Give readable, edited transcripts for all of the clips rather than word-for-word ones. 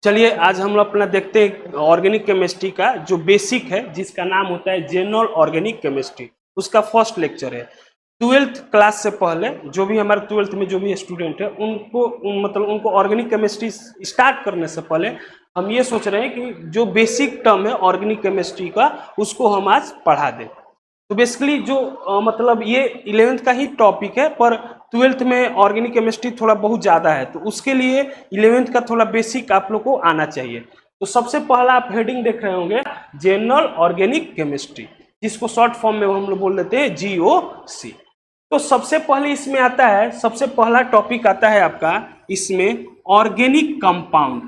चलिए आज हम लोग अपना देखते हैं ऑर्गेनिक केमिस्ट्री का जो बेसिक है, जिसका नाम होता है जनरल ऑर्गेनिक केमिस्ट्री। उसका फर्स्ट लेक्चर है। ट्वेल्थ क्लास से पहले जो भी हमारे ट्वेल्थ में जो भी स्टूडेंट है उनको मतलब उनको ऑर्गेनिक केमिस्ट्री स्टार्ट करने से पहले हम ये सोच रहे हैं कि जो बेसिक टर्म है ऑर्गेनिक केमिस्ट्री का उसको हम आज पढ़ा दें। तो बेसिकली जो मतलब ये 11th का ही टॉपिक है, पर 12th में ऑर्गेनिक केमिस्ट्री थोड़ा बहुत ज़्यादा है, तो उसके लिए 11th का थोड़ा बेसिक आप लोग को आना चाहिए। तो सबसे पहला आप हेडिंग देख रहे होंगे जनरल ऑर्गेनिक केमिस्ट्री, जिसको शॉर्ट फॉर्म में हम लोग बोल देते हैं GOC। तो सबसे पहले इसमें आता है, सबसे पहला टॉपिक आता है आपका इसमें ऑर्गेनिक कंपाउंड।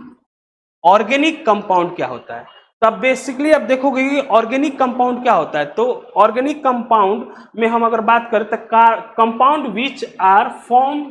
ऑर्गेनिक कंपाउंड क्या होता है? तो आप बेसिकली आप देखोगे कि ऑर्गेनिक कंपाउंड क्या होता है। तो ऑर्गेनिक कंपाउंड में हम अगर बात करें तो compound which are form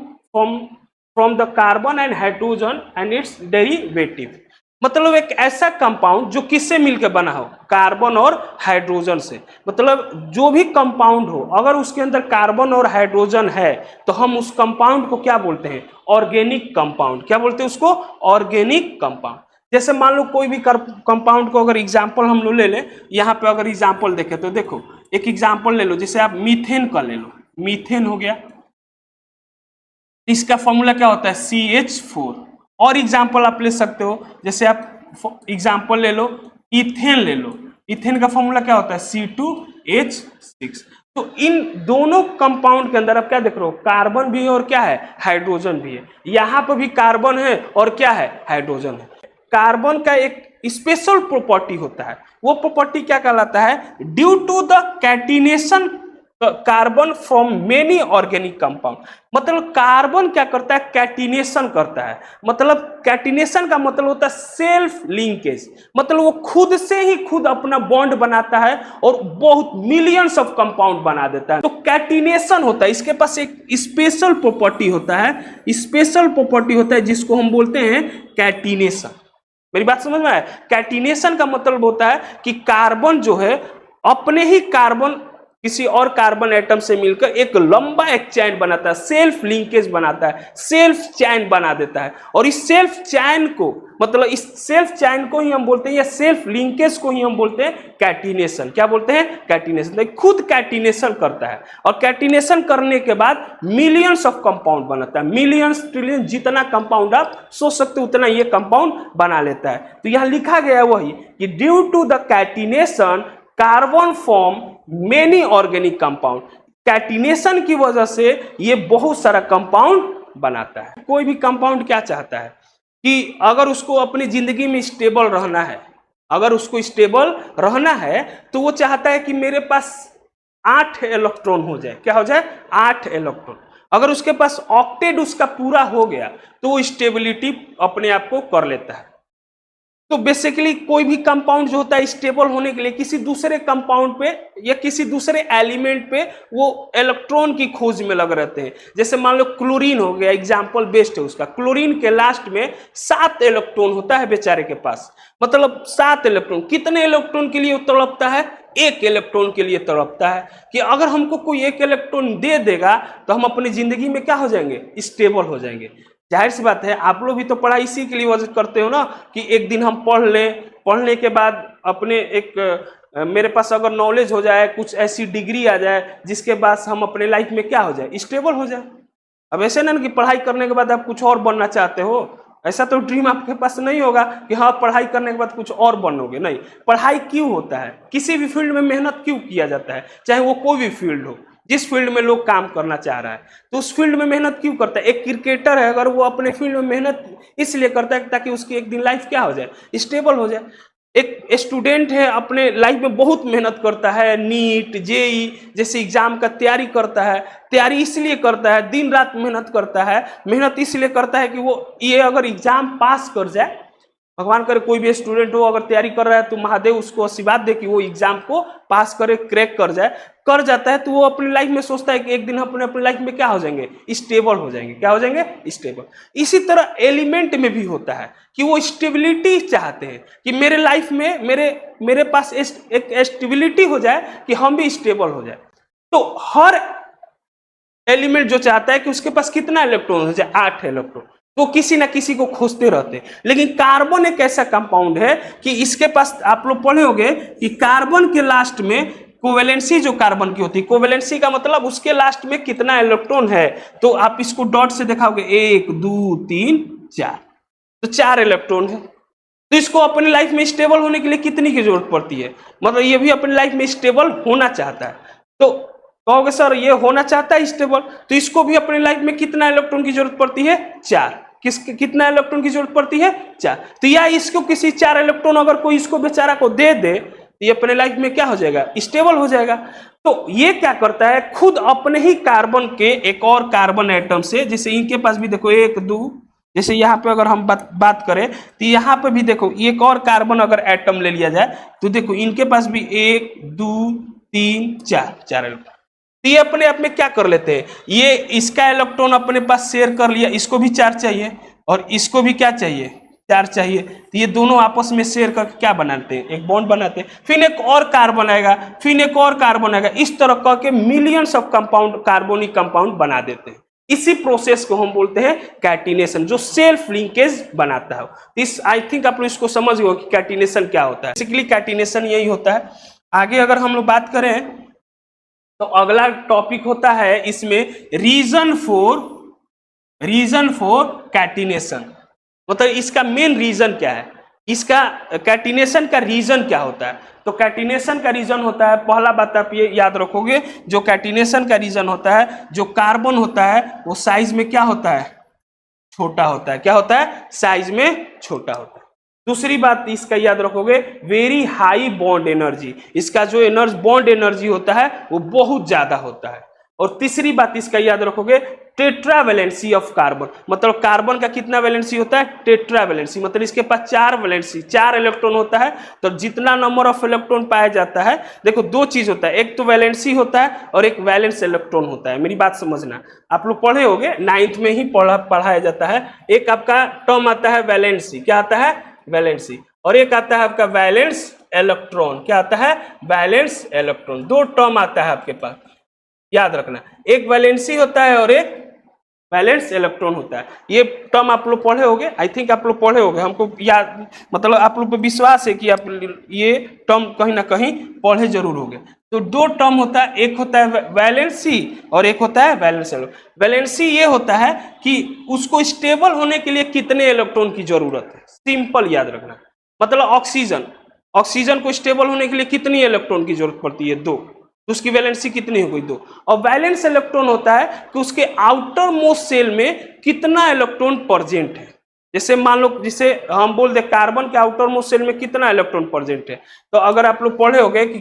from the carbon and hydrogen and its derivative. मतलब एक ऐसा कंपाउंड जो किससे मिलकर बना हो, कार्बन और हाइड्रोजन से। मतलब जो भी कंपाउंड हो अगर उसके अंदर कार्बन और हाइड्रोजन है तो हम उस कंपाउंड को क्या बोलते हैं? Organic compound. क्या बोलते हैं उसको? Organic compound. जैसे मान लो कोई भी कंपाउंड को अगर एग्जाम्पल हम लोग ले लें, यहाँ पे अगर एग्जाम्पल देखें तो देखो एक एग्जाम्पल ले लो, जैसे आप मीथेन का ले लो। मीथेन हो गया, इसका फॉर्मूला क्या होता है? CH4। और एग्जाम्पल आप ले सकते हो, जैसे आप एग्जाम्पल ले लो इथेन ले लो। इथेन का फॉर्मूला क्या होता है? C2H6। तो इन दोनों कंपाउंड के अंदर आप क्या देख रहे हो? कार्बन भी है और क्या है? हाइड्रोजन भी है। यहाँ पर भी कार्बन है और क्या है? हाइड्रोजन है। कार्बन का एक स्पेशल प्रॉपर्टी होता है, वो प्रॉपर्टी क्या कहलाता है? Due to the catenation carbon from many organic compound. मतलब कार्बन क्या करता है? कैटिनेशन करता है। मतलब कैटिनेशन का मतलब होता है सेल्फ लिंकेज। मतलब वो खुद से ही खुद अपना बॉन्ड बनाता है और बहुत मिलियंस ऑफ कंपाउंड बना देता है। तो कैटिनेशन होता है, इसके पास एक स्पेशल प्रॉपर्टी होता है, स्पेशल प्रॉपर्टी होता है जिसको हम बोलते हैं कैटिनेशन। मेरी बात समझ में आया? कैटिनेशन का मतलब होता है कि कार्बन जो है अपने ही कार्बन किसी और कार्बन एटम से मिलकर एक लंबा एक चैन बनाता है, सेल्फ लिंकेज बनाता है, सेल्फ चैन बना देता है। और इस सेल्फ चैन को मतलब इस सेल्फ चैन को ही हम बोलते हैं या सेल्फ लिंकेज को ही हम बोलते हैं कैटिनेशन। क्या बोलते हैं? कैटिनेशन। तो खुद कैटिनेशन करता है और कैटिनेशन करने के बाद मिलियंस ऑफ कंपाउंड बनाता है। मिलियंस ट्रिलियन जितना कंपाउंड आप सोच सकते हो उतना ये कंपाउंड बना लेता है। तो यहां लिखा गया है वही कि due to the catenation carbon form many organic compound. Catenation की वजह से ये बहुत सारा कंपाउंड बनाता है। कोई भी कंपाउंड क्या चाहता है कि अगर उसको अपनी जिंदगी में स्टेबल रहना है, अगर उसको स्टेबल रहना है तो वो चाहता है कि मेरे पास 8 इलेक्ट्रॉन हो जाए। क्या हो जाए? 8 इलेक्ट्रॉन। अगर उसके पास ऑक्टेट उसका पूरा हो गया तो वो स्टेबिलिटी अपने आप को कर लेता है। तो बेसिकली कोई भी कंपाउंड जो होता है स्टेबल होने के लिए किसी दूसरे कंपाउंड पे या किसी दूसरे एलिमेंट पे वो इलेक्ट्रॉन की खोज में लग रहते हैं। जैसे मान लो क्लोरीन हो गया, एग्जांपल बेस्ट है उसका। क्लोरीन के लास्ट में 7 इलेक्ट्रॉन होता है बेचारे के पास। मतलब 7 इलेक्ट्रॉन। कितने इलेक्ट्रॉन के लिए तड़पता है? 1 इलेक्ट्रॉन के लिए तड़पता है कि अगर हमको कोई 1 इलेक्ट्रॉन दे देगा तो हम अपनी जिंदगी में क्या हो जाएंगे? स्टेबल हो जाएंगे। जाहिर सी बात है, आप लोग भी तो पढ़ाई इसी के लिए वजह करते हो ना कि एक दिन हम पढ़ लें, पढ़ने के बाद अपने एक मेरे पास अगर नॉलेज हो जाए, कुछ ऐसी डिग्री आ जाए जिसके बाद हम अपने लाइफ में क्या हो जाए? स्टेबल हो जाए। अब ऐसे ना कि पढ़ाई करने के बाद आप कुछ और बनना चाहते हो, ऐसा तो ड्रीम आपके पास नहीं होगा कि हाँ पढ़ाई करने के बाद कुछ और बनोगे। नहीं, पढ़ाई क्यों होता है? किसी भी फील्ड में मेहनत क्यों किया जाता है? चाहे वो कोई भी फील्ड हो, जिस फील्ड में लोग काम करना चाह रहा है तो उस फील्ड में मेहनत क्यों करता है? एक क्रिकेटर है, अगर वो अपने फील्ड में मेहनत इसलिए करता है ताकि उसकी एक दिन लाइफ क्या हो जाए? स्टेबल हो जाए। एक स्टूडेंट है अपने लाइफ में बहुत मेहनत करता है, नीट जेई जैसे एग्जाम का तैयारी करता है। तैयारी इसलिए करता है, दिन रात मेहनत करता है। मेहनत इसलिए करता है कि वो ये अगर एग्जाम पास कर जाए, भगवान करे कोई भी स्टूडेंट हो अगर तैयारी कर रहा है तो महादेव उसको आशीर्वाद दे कि वो एग्जाम को पास करे, क्रैक कर जाए। कर जाता है तो वो अपनी लाइफ में सोचता है कि एक दिन अपने लाइफ में क्या हो जाएंगे? स्टेबल हो जाएंगे। क्या हो जाएंगे? स्टेबल। इसी तरह एलिमेंट में भी होता है कि वो स्टेबिलिटी चाहते हैं कि मेरे लाइफ में मेरे पास एक स्टेबिलिटी हो जाए कि हम भी स्टेबल हो जाए। तो हर एलिमेंट जो चाहता है कि उसके पास कितना इलेक्ट्रॉन हो जाए? 8 इलेक्ट्रॉन। तो किसी ना किसी को खोजते रहते हैं। लेकिन कार्बन एक ऐसा कंपाउंड है कि इसके पास, आप लोग पढ़े होंगे कि कार्बन के लास्ट में कोवेलेंसी जो कार्बन की होती है, कोवेलेंसी का मतलब उसके लास्ट में कितना इलेक्ट्रॉन है, तो आप इसको डॉट से दिखाओगे 1 2 3 4, तो 4 इलेक्ट्रॉन है। तो इसको अपनी लाइफ में स्टेबल होने के लिए कितनी की जरूरत पड़ती है, मतलब ये भी अपनी लाइफ में स्टेबल होना चाहता है। तो कहोगे सर ये होना चाहता है स्टेबल, तो इसको भी अपनी लाइफ में कितना इलेक्ट्रॉन की जरूरत पड़ती है, 4। कितना इलेक्ट्रॉन की जरूरत पड़ती है, 4। तो या इसको किसी 4 इलेक्ट्रॉन अगर कोई इसको बेचारा को दे दे, तो ये अपने लाइफ में क्या हो जाएगा, स्टेबल हो जाएगा। तो ये क्या करता है, खुद अपने ही कार्बन के एक और कार्बन एटम से, जैसे इनके पास भी देखो 1 2, जैसे यहाँ पे अगर हम बात करें तो यहाँ पे भी देखो एक और कार्बन अगर एटम ले लिया जाए, तो देखो इनके पास भी 1 2 3 4 इलेक्ट्रॉन। तो ये अपने आप में क्या कर लेते हैं, ये इसका इलेक्ट्रॉन अपने पास शेयर कर लिया, इसको भी 4 चाहिए और इसको भी क्या चाहिए, 4 चाहिए। तो ये दोनों आपस में शेयर करके क्या बनाते हैं, एक बॉन्ड बनाते हैं। फिर एक और कार्बन आएगा, फिर एक और कार्बन आएगा, इस तरह करके millions of compound, carbonic compound बना देते हैं। इसी प्रोसेस को हम बोलते हैं कैटिनेशन, जो सेल्फ लिंकेज बनाता है। इस आई थिंक आप लोग इसको समझ गए कि कैटिनेशन क्या होता है। बेसिकली कैटिनेशन यही होता है। आगे अगर हम लोग बात करें तो अगला टॉपिक होता है इसमें रीजन फॉर कैटिनेशन, मतलब इसका मेन रीजन क्या है, इसका कैटिनेशन का रीजन क्या होता है। तो कैटिनेशन का रीजन होता है, पहला बात आप ये याद रखोगे, जो कैटिनेशन का रीजन होता है, जो कार्बन होता है वो साइज में क्या होता है, छोटा होता है। क्या होता है, साइज में छोटा होता है। दूसरी बात इसका याद रखोगे, वेरी हाई बॉन्ड एनर्जी, इसका जो बॉन्ड एनर्जी होता है वो बहुत ज्यादा होता है। और तीसरी बात इसका याद रखोगे, टेट्रावैलेंसी ऑफ कार्बन, मतलब कार्बन का कितना वैलेंसी होता है, टेट्रावैलेंसी, मतलब इसके पास 4 वैलेंसी, 4 इलेक्ट्रॉन होता है। तो जितना नंबर ऑफ इलेक्ट्रॉन पाया जाता है, देखो 2 चीज होता है, एक तो वैलेंसी होता है और एक वैलेंस इलेक्ट्रॉन होता है। मेरी बात समझना, आप लोग पढ़े होंगे 9th में ही पढ़ाया जाता है। एक आपका टर्म आता है वैलेंसी, क्या आता है, वैलेंसी, और एक आता है आपका वैलेंस इलेक्ट्रॉन, क्या आता है, वैलेंस इलेक्ट्रॉन। 2 टर्म आता है आपके पास, याद रखना, एक वैलेंसी होता है और एक वैलेंस इलेक्ट्रॉन होता है। ये टर्म आप लोग पढ़े होंगे, आई थिंक आप लोग पढ़े होंगे, हमको याद, मतलब आप लोग पे विश्वास है कि आप ये टर्म कहीं ना कहीं पढ़े जरूर होंगे। तो 2 टर्म होता है, एक होता है वैलेंसी और एक होता है वैलेंस इलेक्ट्रॉन। वैलेंसी ये होता है कि उसको स्टेबल होने के लिए कितने इलेक्ट्रॉन की जरूरत है, सिंपल याद रखना, मतलब ऑक्सीजन को स्टेबल होने के लिए कितनी इलेक्ट्रॉन की जरूरत पड़ती है, 2, तो उसकी वैलेंसी कितनी हो गई, 2। और वैलेंस इलेक्ट्रॉन होता है कि उसके आउटर मोस्ट सेल में कितना इलेक्ट्रॉन प्रेजेंट है। जैसे मान लो, जिसे हम बोल दे कार्बन के आउटर मोस्ट सेल में कितना इलेक्ट्रॉन प्रेजेंट है, तो अगर आप लोग पढ़े होंगे कि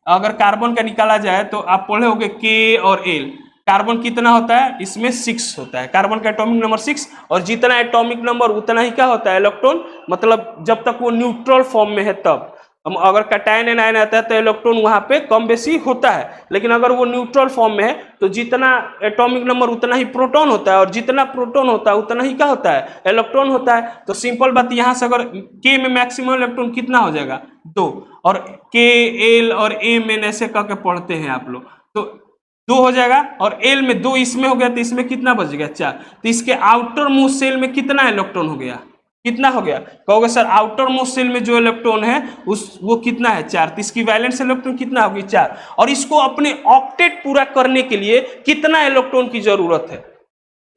अगर कार्बन का निकाला जाए तो आप पढ़े होंगे के और एल, कार्बन कितना होता है, इसमें 6 होता है, कार्बन का एटॉमिक नंबर 6, और जितना एटॉमिक नंबर उतना ही क्या होता है, इलेक्ट्रॉन, मतलब जब तक वो न्यूट्रल फॉर्म में है तब। हम अगर कैटायन एनायन आता है तो इलेक्ट्रॉन वहां पे कम बेसी होता है, लेकिन अगर वो न्यूट्रल फॉर्म में है तो जितना एटॉमिक नंबर उतना ही प्रोटॉन होता है, और जितना प्रोटॉन होता है उतना ही क्या होता है, इलेक्ट्रॉन होता है। तो सिंपल बात, यहां से अगर के में मैक्सिमम इलेक्ट्रॉन कितना हो जाएगा, 2, और के एल और एम एन ऐसे करके पढ़ते हैं आप लोग, तो 2 हो जाएगा, और एल में 2 इसमें हो गया, तो इसमें कितना बच गया, 4। तो इसके आउटर मोस्ट सेल में कितना इलेक्ट्रॉन हो गया, कितना हो गया, कहोगे सर आउटर मोस्ट सेल में जो इलेक्ट्रॉन है वो कितना है, 4। तो इसकी वैलेंस इलेक्ट्रॉन कितना होगी, 4। और इसको अपने ऑक्टेट पूरा करने के लिए कितना इलेक्ट्रॉन की जरूरत है,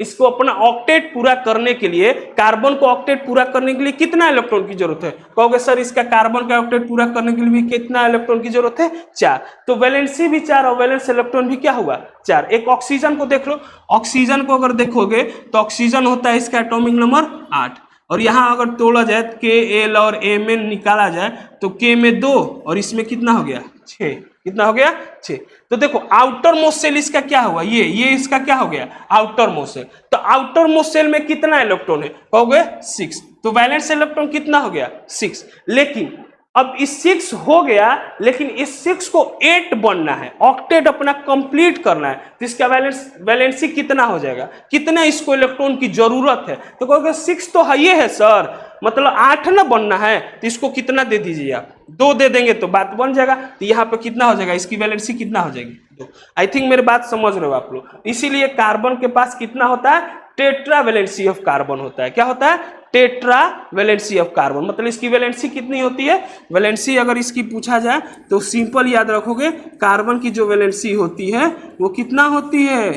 इसको अपना ऑक्टेट पूरा करने के लिए, कार्बन को ऑक्टेट पूरा करने के लिए कितना इलेक्ट्रॉन की जरूरत है, कहोगे सर इसका कार्बन का ऑक्टेट पूरा करने के लिए भी कितना इलेक्ट्रॉन की जरूरत है, 4। तो वैलेंसी भी 4 और वैलेंस इलेक्ट्रॉन भी क्या हुआ, 4। एक ऑक्सीजन को देख लो, ऑक्सीजन को अगर देखोगे तो ऑक्सीजन होता है इसका एटॉमिक नंबर 8, और यहाँ अगर तोड़ा जाए के एल और एम एन निकाला जाए तो के में 2 और इसमें कितना हो गया, 6, कितना हो गया, 6। तो देखो आउटर मोस्ट सेल इसका क्या हुआ, ये इसका क्या हो गया, आउटर मोस्ट सेल। तो आउटर मोस्ट सेल में कितना इलेक्ट्रॉन है, कहोगे 6, तो वैलेंस इलेक्ट्रॉन कितना हो गया, 6। लेकिन अब इस 6 हो गया, लेकिन इस 6 को 8 बनना है, ऑक्टेट अपना कंप्लीट करना है, तो इसका वैलेंसी कितना हो जाएगा, कितना इसको इलेक्ट्रॉन की जरूरत है, तो कहोगे 6 तो है, ये है सर, मतलब 8 ना बनना है, तो इसको कितना दे दीजिए आप, 2 दे देंगे तो बात बन जाएगा। तो यहाँ पे कितना हो जाएगा, इसकी वैलेंसी कितना हो जाएगी, 2। आई थिंक मेरी बात समझ रहे हो आप लोग। इसीलिए कार्बन के पास कितना होता है, टेट्रा वैलेंसी ऑफ कार्बन होता है। क्या होता है? Tetra valency of carbon. मतलब इसकी वैलेंसी कितनी होती है? वैलेंसी अगर इसकी पूछा जाए तो सिंपल याद रखोगे, कार्बन की जो वैलेंसी होती है वो कितना होती है?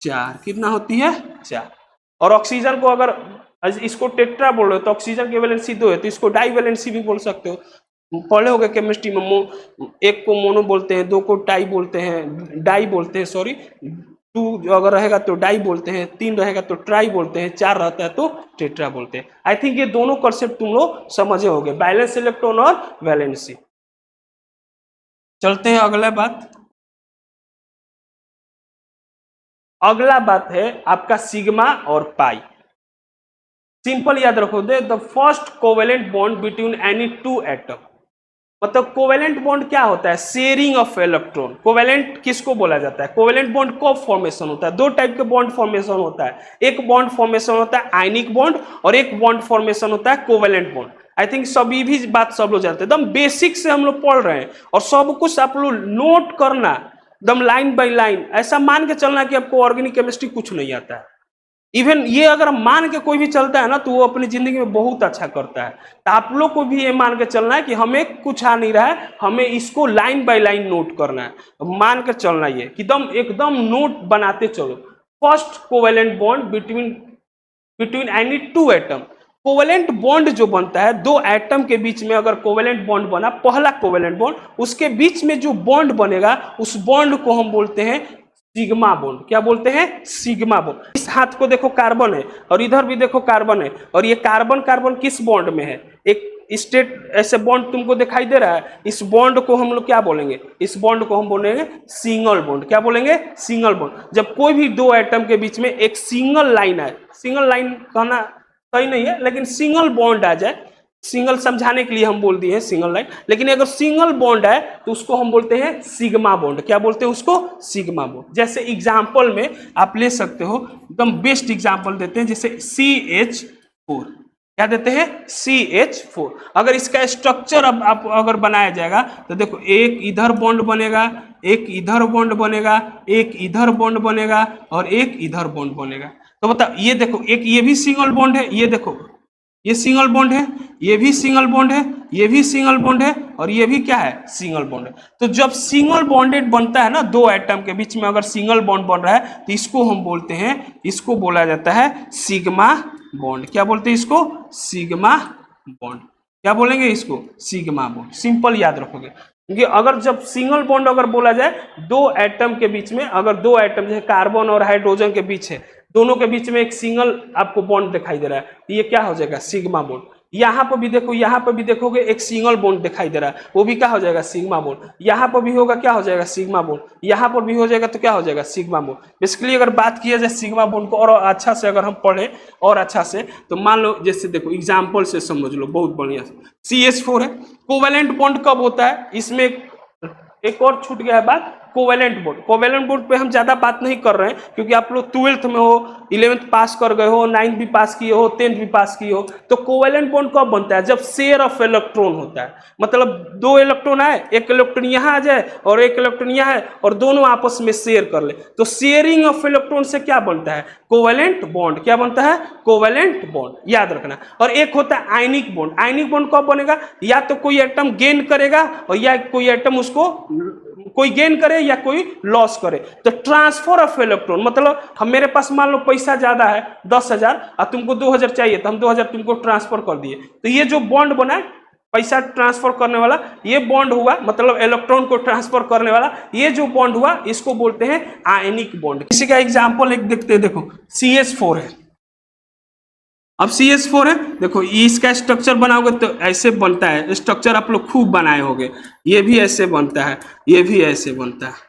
4। कितना होती है? 4। और ऑक्सीजन को अगर इसको टेट्रा बोल रहे हो तो ऑक्सीजन की वैलेंसी 2 है, तो इसको डाई वैलेंसी भी बोल सकते हो। पढ़े होगे केमिस्ट्री में, एक को मोनो बोलते हैं, 2 को टाई बोलते हैं, डाई बोलते हैं, सॉरी 2 अगर रहेगा तो डाई बोलते हैं, 3 रहेगा तो ट्राई बोलते हैं, 4 रहता है तो टेट्रा बोलते हैं। आई थिंक ये दोनों कॉन्सेप्ट तुम लोग समझे होगे, बैलेंस इलेक्ट्रॉन और वैलेंसी। चलते हैं अगला बात। अगला बात है आपका सिग्मा और पाई। सिंपल याद रखो they, the first covalent bond between any 2 atom. मतलब कोवेलेंट बॉन्ड क्या होता है? Sharing of electron. कोवेलेंट किसको बोला जाता है? कोवेलेंट बॉन्ड कब फॉर्मेशन होता है? 2 टाइप के बॉन्ड फॉर्मेशन होता है। एक बॉन्ड फॉर्मेशन होता है आयनिक बॉन्ड और एक बॉन्ड फॉर्मेशन होता है कोवेलेंट बॉन्ड। आई थिंक सभी भी बात सब लोग जानते हैं, एकदम बेसिक से हम लोग पढ़ रहे हैं और सब कुछ आप लोग नोट करना एकदम लाइन बाय लाइन। ऐसा मान के चलना कि आपको ऑर्गेनिक केमिस्ट्री कुछ नहीं आता है। इवन ये अगर मान के कोई भी चलता है ना तो वो अपनी जिंदगी में बहुत अच्छा करता है। तो आप लोग को भी ये मान के चलना है कि हमें कुछ आ नहीं रहा है, हमें इसको लाइन बाय लाइन नोट करना है, मान के चलना ये कि एकदम नोट बनाते चलो। First covalent bond between any 2 atom. Covalent bond जो बनता है 2 एटम के बीच में, अगर कोवेलेंट बॉन्ड बना, पहला कोवेलेंट बॉन्ड, उसके बीच में जो बॉन्ड बनेगा उस बॉन्ड को हम बोलते हैं सिग्मा बॉन्ड। क्या बोलते हैं? Sigma bond. इस हाथ को देखो कार्बन है और इधर भी देखो कार्बन है, और ये कार्बन कार्बन किस बॉन्ड में है? एक स्टेट ऐसे बॉन्ड तुमको दिखाई दे रहा है, इस बॉन्ड को हम लोग क्या बोलेंगे? इस बॉन्ड को हम बोलेंगे सिंगल बॉन्ड। क्या बोलेंगे? Single bond. जब कोई भी 2 एटम के बीच में एक सिंगल लाइन है, सिंगल लाइन कहना सही नहीं है लेकिन सिंगल बॉन्ड आ जाए, सिंगल समझाने के लिए हम बोल दिए हैं सिंगल लाइन, लेकिन अगर सिंगल बॉन्ड है तो उसको हम बोलते हैं सिग्मा बॉन्ड। क्या बोलते हैं उसको? Sigma bond. जैसे एग्जांपल में आप ले सकते हो, एकदम बेस्ट एग्जांपल देते हैं, जैसे CH4। क्या देते हैं? CH4। अगर इसका स्ट्रक्चर अब आप अगर बनाया जाएगा तो देखो, एक इधर बॉन्ड बनेगा, एक इधर बॉन्ड बनेगा, एक इधर बॉन्ड बनेगा और एक इधर बॉन्ड बनेगा। तो बताओ, ये देखो, एक ये भी सिंगल बॉन्ड है, ये देखो ये सिंगल बॉन्ड है, ये भी सिंगल बॉन्ड है, ये भी सिंगल बॉन्ड है और ये भी क्या है? सिंगल बॉन्ड है। तो जब सिंगल बॉन्डेड बनता है ना, 2 एटम के बीच में अगर सिंगल बॉन्ड बन रहा है तो इसको हम बोलते हैं, इसको बोला जाता है सिग्मा बॉन्ड। क्या बोलते हैं इसको? Sigma bond. क्या बोलेंगे इसको? Sigma bond. सिंपल याद रखोगे, क्योंकि अगर जब सिंगल बॉन्ड अगर बोला जाए 2 एटम के बीच में, अगर 2 एटम जैसे कार्बन और हाइड्रोजन के बीच है, दोनों के बीच में एक सिंगल आपको बॉन्ड दिखाई दे रहा है, ये क्या हो जाएगा? Sigma bond. यहाँ पर भी देखो, यहाँ पर भी देखोगे एक सिंगल बॉन्ड दिखाई दे रहा है, वो भी क्या हो जाएगा? Sigma bond. यहाँ पर भी होगा, क्या हो जाएगा? Sigma bond. यहाँ पर भी हो जाएगा तो क्या हो जाएगा? Sigma bond. बेसिकली अगर बात किया जाए सिग्मा बॉन्ड को और अच्छा से अगर हम पढ़े और अच्छा से, तो मान लो जैसे देखो एग्जाम्पल से समझ लो बहुत बढ़िया से। CH4 है, कोवेलेंट बॉन्ड कब होता है? इसमें एक और छूट गया है बात, कोवेलेंट बॉन्ड। कोवेलेंट बॉन्ड पे हम ज्यादा बात नहीं कर रहे हैं क्योंकि आप लोग 12th में हो, 11th पास कर गए हो, 9th भी पास किए हो, 10th भी पास किए हो। तो कोवेलेंट बॉन्ड कब बनता है? जब शेयर ऑफ इलेक्ट्रॉन होता है। मतलब 2 इलेक्ट्रॉन आए, एक इलेक्ट्रॉन यहाँ आ जाए और एक इलेक्ट्रॉन यहाँ है और दोनों आपस में शेयर कर ले, तो शेयरिंग ऑफ इलेक्ट्रॉन से क्या बनता है? Covalent bond. क्या बनता है? Covalent bond. याद रखना। और एक होता है आयनिक बॉन्ड। आयनिक बॉन्ड कब बनेगा? या तो कोई एटम गेन करेगा और या कोई एटम उसको कोई गेन करे या कोई लॉस करे। तो ट्रांसफर ऑफ इलेक्ट्रॉन, मतलब हम, मेरे पास मान लो पैसा ज्यादा है 10,000 और तुमको 2,000 चाहिए, तो हम 2,000 तुमको ट्रांसफर कर दिए, तो ये जो बॉन्ड बना है पैसा ट्रांसफर करने वाला, ये बॉन्ड हुआ, मतलब इलेक्ट्रॉन को ट्रांसफर करने वाला, ये जो बॉन्ड हुआ इसको बोलते हैं आयनिक बॉन्ड। इसी का एग्जांपल एक देखते हैं, देखो CH4 है। अब CH4 है, देखो इसका स्ट्रक्चर बनाओगे तो ऐसे बनता है। स्ट्रक्चर आप लोग खूब बनाए होंगे, ये भी ऐसे बनता है, ये भी ऐसे बनता है।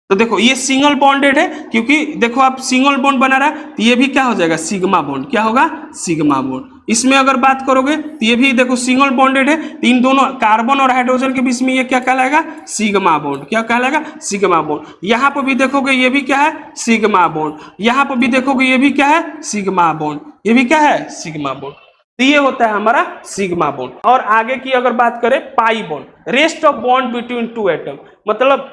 तो देखो ये सिंगल बॉन्डेड है, क्योंकि देखो आप सिंगल बॉन्ड बना रहा है तो ये भी क्या हो जाएगा? Sigma bond. क्या होगा? Sigma bond. इसमें अगर बात करोगे तो ये भी देखो सिंगल बॉन्डेड है, तो इन दोनों कार्बन और हाइड्रोजन के बीच में ये क्या कहलाएगा? Sigma bond. क्या कहलाएगा? Sigma bond. यहाँ पर भी देखोगे ये भी क्या है? Sigma bond. यहाँ पर भी देखोगे ये भी क्या है? Sigma bond. ये भी क्या है? Sigma bond. तो ये होता है हमारा सिग्मा बॉन्ड। और आगे की अगर बात करें pi bond, rest of bond between 2 atom. मतलब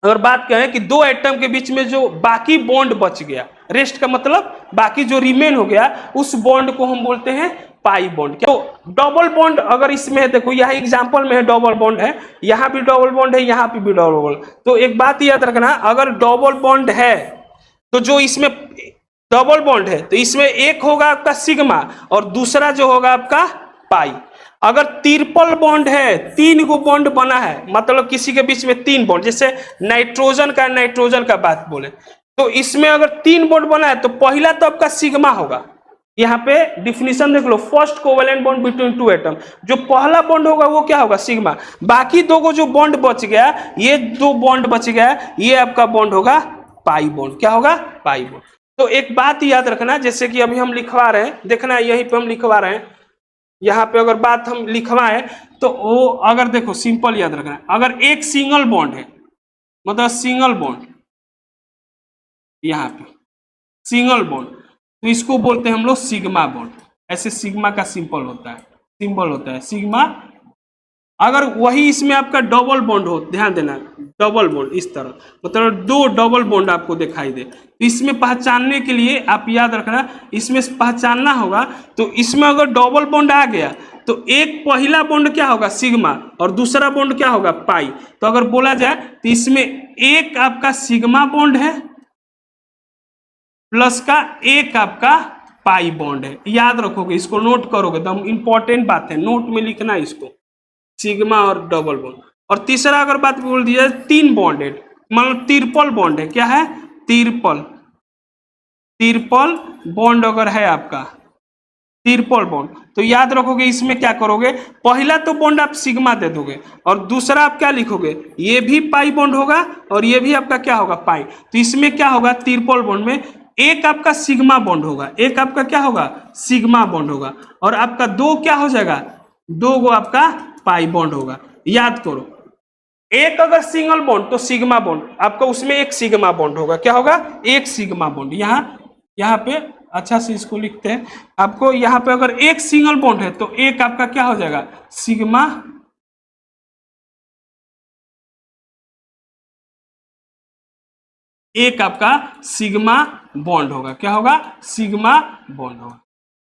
अगर बात करें कि 2 एटम के बीच में जो बाकी बॉन्ड बच गया, रेस्ट का मतलब बाकी जो रिमेन हो गया उस बॉन्ड को हम बोलते हैं पाई बॉन्ड। तो डबल बॉन्ड अगर इसमें है, देखो यहाँ एग्जांपल में है डबल बॉन्ड है, यहाँ भी डबल बॉन्ड है, यहाँ पे भी डबल बॉन्ड। तो एक बात याद रखना, अगर डबल बॉन्ड है तो जो इसमें डबल बॉन्ड है तो इसमें एक होगा आपका सिग्मा और दूसरा जो होगा आपका पाई। अगर ट्रिपल बॉन्ड है, 3 गो बॉन्ड बना है, मतलब किसी के बीच में 3 बॉन्ड, जैसे नाइट्रोजन का बात बोले तो इसमें अगर 3 बॉन्ड बना है तो पहला तो आपका सिग्मा होगा। यहाँ पे डिफिनीशन देख लो, first covalent bond between 2 atom, जो पहला बॉन्ड होगा वो क्या होगा सिग्मा। बाकी 2 को जो बॉन्ड बच गया, ये 2 बॉन्ड बच गया, ये आपका बॉन्ड होगा पाई बॉन्ड। क्या होगा? Pi bond. तो एक बात याद रखना, जैसे कि अभी हम लिखवा रहे हैं, देखना यहीं पे हम लिखवा रहे हैं, यहाँ पे अगर बात हम लिखवाएं तो वो अगर देखो सिंपल याद रखना, अगर एक सिंगल बॉन्ड है, मतलब सिंगल बॉन्ड, यहाँ पे सिंगल बॉन्ड, तो इसको बोलते हैं हम लोग सिग्मा बॉन्ड। ऐसे सिग्मा का सिंबल होता है सिग्मा। अगर वही इसमें आपका डबल बॉन्ड हो, ध्यान देना, डबल बॉन्ड इस तरह, मतलब 2 डबल बॉन्ड आपको दिखाई दे, तो इसमें पहचानने के लिए आप याद रखना, इसमें पहचानना होगा तो इसमें अगर डबल बॉन्ड आ गया तो एक पहला बॉन्ड क्या होगा सिग्मा और दूसरा बॉन्ड क्या होगा पाई। तो अगर बोला जाए तो इसमें एक आपका सिग्मा बॉन्ड है प्लस का एक आपका पाई बॉन्ड है। याद रखोगे, इसको नोट करोगे, तो इंपॉर्टेंट बात है, नोट में लिखना इसको, सिग्मा और डबल बॉन्ड। और तीसरा अगर बात बोल दी जाए 3 बॉन्डेड, मतलब ट्रिपल बॉन्ड है, क्या है? ट्रिपल बॉन्ड अगर है आपका ट्रिपल बॉन्ड, तो याद रखोगे इसमें क्या करोगे, पहला तो बॉन्ड आप सिग्मा दे दोगे और दूसरा आप क्या लिखोगे, ये भी पाई बॉन्ड होगा और ये भी आपका क्या होगा पाई। तो इसमें क्या होगा, ट्रिपल बॉन्ड में एक आपका सिग्मा बॉन्ड होगा, एक आपका क्या होगा सिग्मा बॉन्ड होगा, और आपका 2 क्या हो जाएगा, 2 गो आपका पाई बॉन्ड होगा। याद करो, एक अगर सिंगल बॉन्ड तो सिग्मा बॉन्ड आपका, उसमें एक सिग्मा बॉन्ड होगा, क्या होगा, एक सिग्मा बॉन्ड। यहाँ पे अच्छा से इसको लिखते हैं, आपको यहाँ पे अगर एक सिंगल बॉन्ड है तो एक आपका क्या हो जाएगा सिग्मा, एक आपका सिग्मा बॉन्ड होगा, क्या होगा सिग्मा बॉन्ड होगा।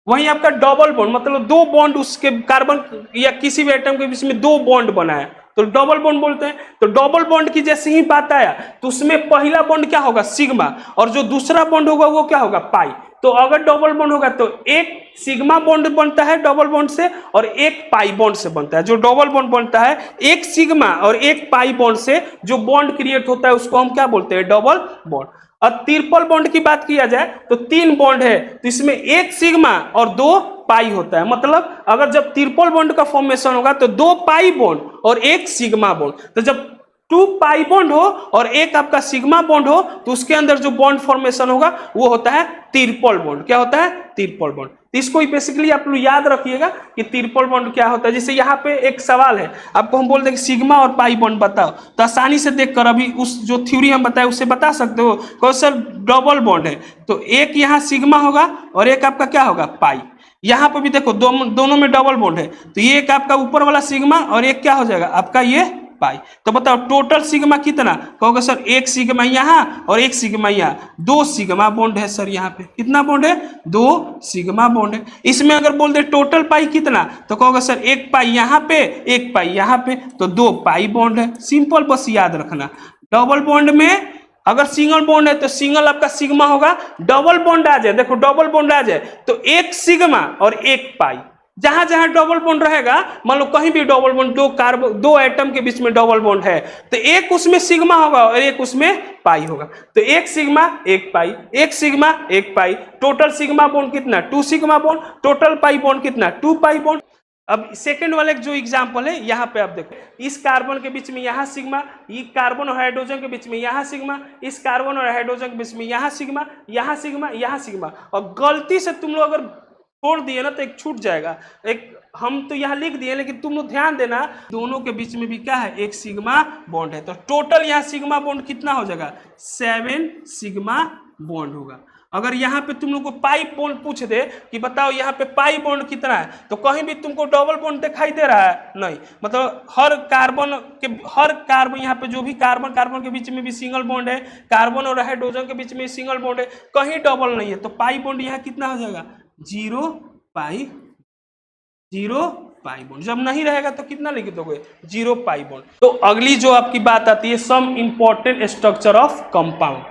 वहीं आपका डबल बॉन्ड, मतलब 2 बॉन्ड उसके कार्बन या किसी भी एटम के बीच में 2 बॉन्ड बना है तो डबल बॉन्ड बोलते हैं। तो डबल बॉन्ड की जैसे ही बात आया तो उसमें पहला बॉन्ड क्या होगा सिग्मा और जो दूसरा बॉन्ड होगा वो क्या होगा पाई। तो अगर डबल बॉन्ड होगा तो एक सिग्मा बॉन्ड बनता है डबल बॉन्ड से और एक पाई बॉन्ड से बनता है। जो डबल बॉन्ड बनता है एक सिग्मा और एक पाई बॉन्ड से जो बॉन्ड क्रिएट होता है उसको हम क्या बोलते हैं, डबल बॉन्ड। और ट्रिपल बॉन्ड की बात किया जाए तो 3 बॉन्ड है तो इसमें एक सिग्मा और 2 पाई होता है। मतलब अगर जब ट्रिपल बॉन्ड का फॉर्मेशन होगा तो 2 पाई बॉन्ड और एक सिग्मा बॉन्ड। तो जब 2 पाई बॉन्ड हो और एक आपका सिग्मा बॉन्ड हो तो उसके अंदर जो बॉन्ड फॉर्मेशन होगा वो होता है ट्रिपल बॉन्ड। क्या होता है, ट्रिपल बॉन्ड। तो इसको बेसिकली आप लोग याद रखिएगा कि ट्रिपल बॉन्ड क्या होता है। जैसे यहाँ पे एक सवाल है, आपको हम बोल दें कि सिग्मा और पाई बॉन्ड बताओ, तो आसानी से देखकर अभी उस जो थ्योरी हम बताए उससे बता सकते हो। कौन सर डबल बॉन्ड है तो एक यहाँ सिग्मा होगा और एक आपका क्या होगा पाई। यहाँ पे भी देखो दोनों में डबल बॉन्ड है तो ये एक आपका ऊपर वाला सिग्मा और एक क्या हो जाएगा आपका ये पाई। तो बताओ टोटल सिग्मा कितना, कहोगे सर एक सिग्मा यहाँ और एक सिग्मा यहाँ, 2 सिग्मा बॉन्ड है सर। यहाँ पे कितना बॉन्ड है, 2 सिग्मा बॉन्ड है। इसमें अगर बोल दे टोटल पाई कितना तो कहोगे सर एक पाई यहाँ पे एक पाई यहाँ पे, तो 2 पाई बॉन्ड है। सिंपल, बस याद रखना। डबल बॉन्ड में अगर सिंगल बॉन्ड है तो सिंगल आपका सिग्मा होगा, डबल बॉन्ड आ जाए, देखो डबल बॉन्ड आ जाए तो एक सिग्मा और एक पाई। जहां जहां डबल बॉन्ड रहेगा, मान लो कहीं भी डबल बॉन्ड, 2 कार्बन 2 एटम के बीच में डबल बॉन्ड है तो एक उसमें सिग्मा होगा और एक उसमें पाई होगा। तो एक सिग्मा एक पाई, एक सिग्मा एक पाई, टोटल सिग्मा बॉन्ड कितना, 2 sigma bond, total pi bond कितना, 2 पाई बॉन्ड। अब सेकंड वाला जो एग्जांपल है यहाँ पे आप देखो, इस कार्बन के बीच में यहाँ सिग्मा, ये कार्बन और हाइड्रोजन के बीच में यहाँ सिग्मा, इस कार्बन और हाइड्रोजन के बीच में यहाँ सिग्मा, यहाँ सिग्मा, यहाँ सिग्मा। और गलती से तुम लोग अगर छोड़ दिए ना तो एक छूट जाएगा, एक हम तो यहाँ लिख दिए लेकिन तुम लोग ध्यान देना दोनों के बीच में भी क्या है, एक सिग्मा बॉन्ड है। तो टोटल यहाँ सिग्मा बॉन्ड कितना हो जाएगा, 7 सिग्मा बॉन्ड होगा। अगर यहाँ पे तुम लोग को पाई बॉन्ड पूछ दे कि बताओ यहाँ पे पाई बॉन्ड कितना है, तो कहीं भी तुमको डबल बॉन्ड दिखाई दे रहा है? नहीं। मतलब हर कार्बन यहाँ पे जो भी कार्बन कार्बन के बीच में भी सिंगल बॉन्ड है, कार्बन और हाइड्रोजन के बीच में सिंगल बॉन्ड है, कहीं डबल नहीं है। तो पाई बॉन्ड यहाँ कितना हो जाएगा? 0 पाई बॉन्ड। जब नहीं रहेगा तो कितना लिख दोगे? 0 पाई बॉन्ड। तो अगली जो आपकी बात आती है, some important structure of compound.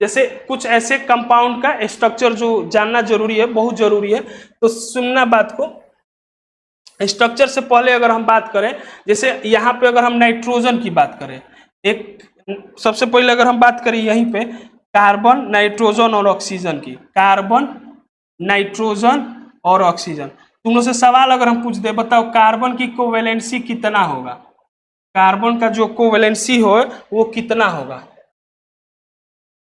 जैसे कुछ ऐसे कंपाउंड का स्ट्रक्चर जो जानना जरूरी है, बहुत जरूरी है, तो सुनना बात को। स्ट्रक्चर से पहले अगर हम बात करें, जैसे यहाँ पे अगर हम नाइट्रोजन की बात करें, एक सबसे पहले अगर हम बात करें यहीं पे कार्बन, नाइट्रोजन और ऑक्सीजन की, कार्बन, नाइट्रोजन और ऑक्सीजन, तुम लोग से सवाल अगर हम पूछ दे, बताओ कार्बन की कोवेलेंसी कितना होगा? कार्बन का जो कोवेलेंसी हो वो कितना होगा?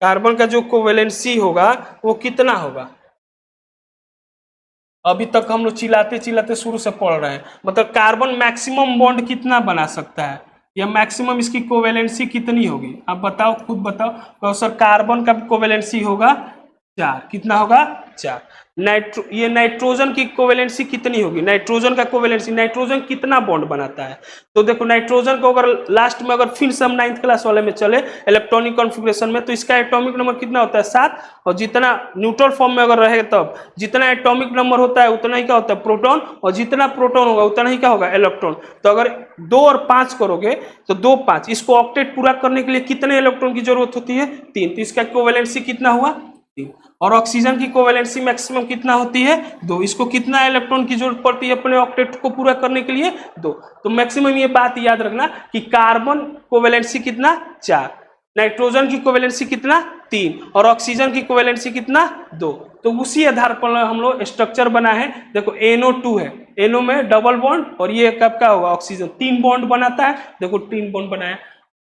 कार्बन का जो कोवेलेंसी होगा वो कितना होगा? अभी तक हम लोग चिल्लाते चिल्लाते शुरू से पढ़ रहे हैं। मतलब कार्बन मैक्सिमम बॉन्ड कितना बना सकता है, या मैक्सिमम इसकी कोवेलेंसी कितनी होगी? आप बताओ, खुद बताओ। तो सर कार्बन का कोवेलेंसी होगा 4। कितना होगा? 4। ये नाइट्रोजन की कोवेलेंसी कितनी होगी? नाइट्रोजन का कोवेलेंसी, नाइट्रोजन कितना बॉन्ड बनाता है? तो देखो नाइट्रोजन को अगर लास्ट में अगर फिर से हम 9th क्लास वाले में चले इलेक्ट्रॉनिक कॉन्फ़िगरेशन में, तो इसका एटॉमिक नंबर कितना होता है? 7। और जितना न्यूट्रल फॉर्म में अगर रहे तब जितना एटॉमिक नंबर होता है उतना ही क्या होता है? प्रोटॉन। और जितना प्रोटॉन होगा उतना ही क्या होगा? इलेक्ट्रॉन। तो अगर 2 और 5 करोगे तो 2 5, इसको ऑक्टेट पूरा करने के लिए कितने इलेक्ट्रॉन की जरूरत होती है? 3। तो इसका कोवेलेंसी कितना हुआ? 3। और ऑक्सीजन की कोवेलेंसी मैक्सिमम कितना होती है? 2। इसको कितना इलेक्ट्रॉन की जरूरत पड़ती है अपने ऑक्टेट को पूरा करने के लिए? 2। तो मैक्सिमम ये बात याद रखना कि कार्बन कोवेलेंसी कितना? 4, नाइट्रोजन की कोवेलेंसी कितना? 3, और ऑक्सीजन की कोवेलेंसी कितना? 2। तो उसी आधार पर हम लोग स्ट्रक्चर बना है। देखो NO2 है, NO में डबल बॉन्ड, और ये कब का होगा? ऑक्सीजन 3 बॉन्ड बनाता है। देखो 3 बॉन्ड बनाया।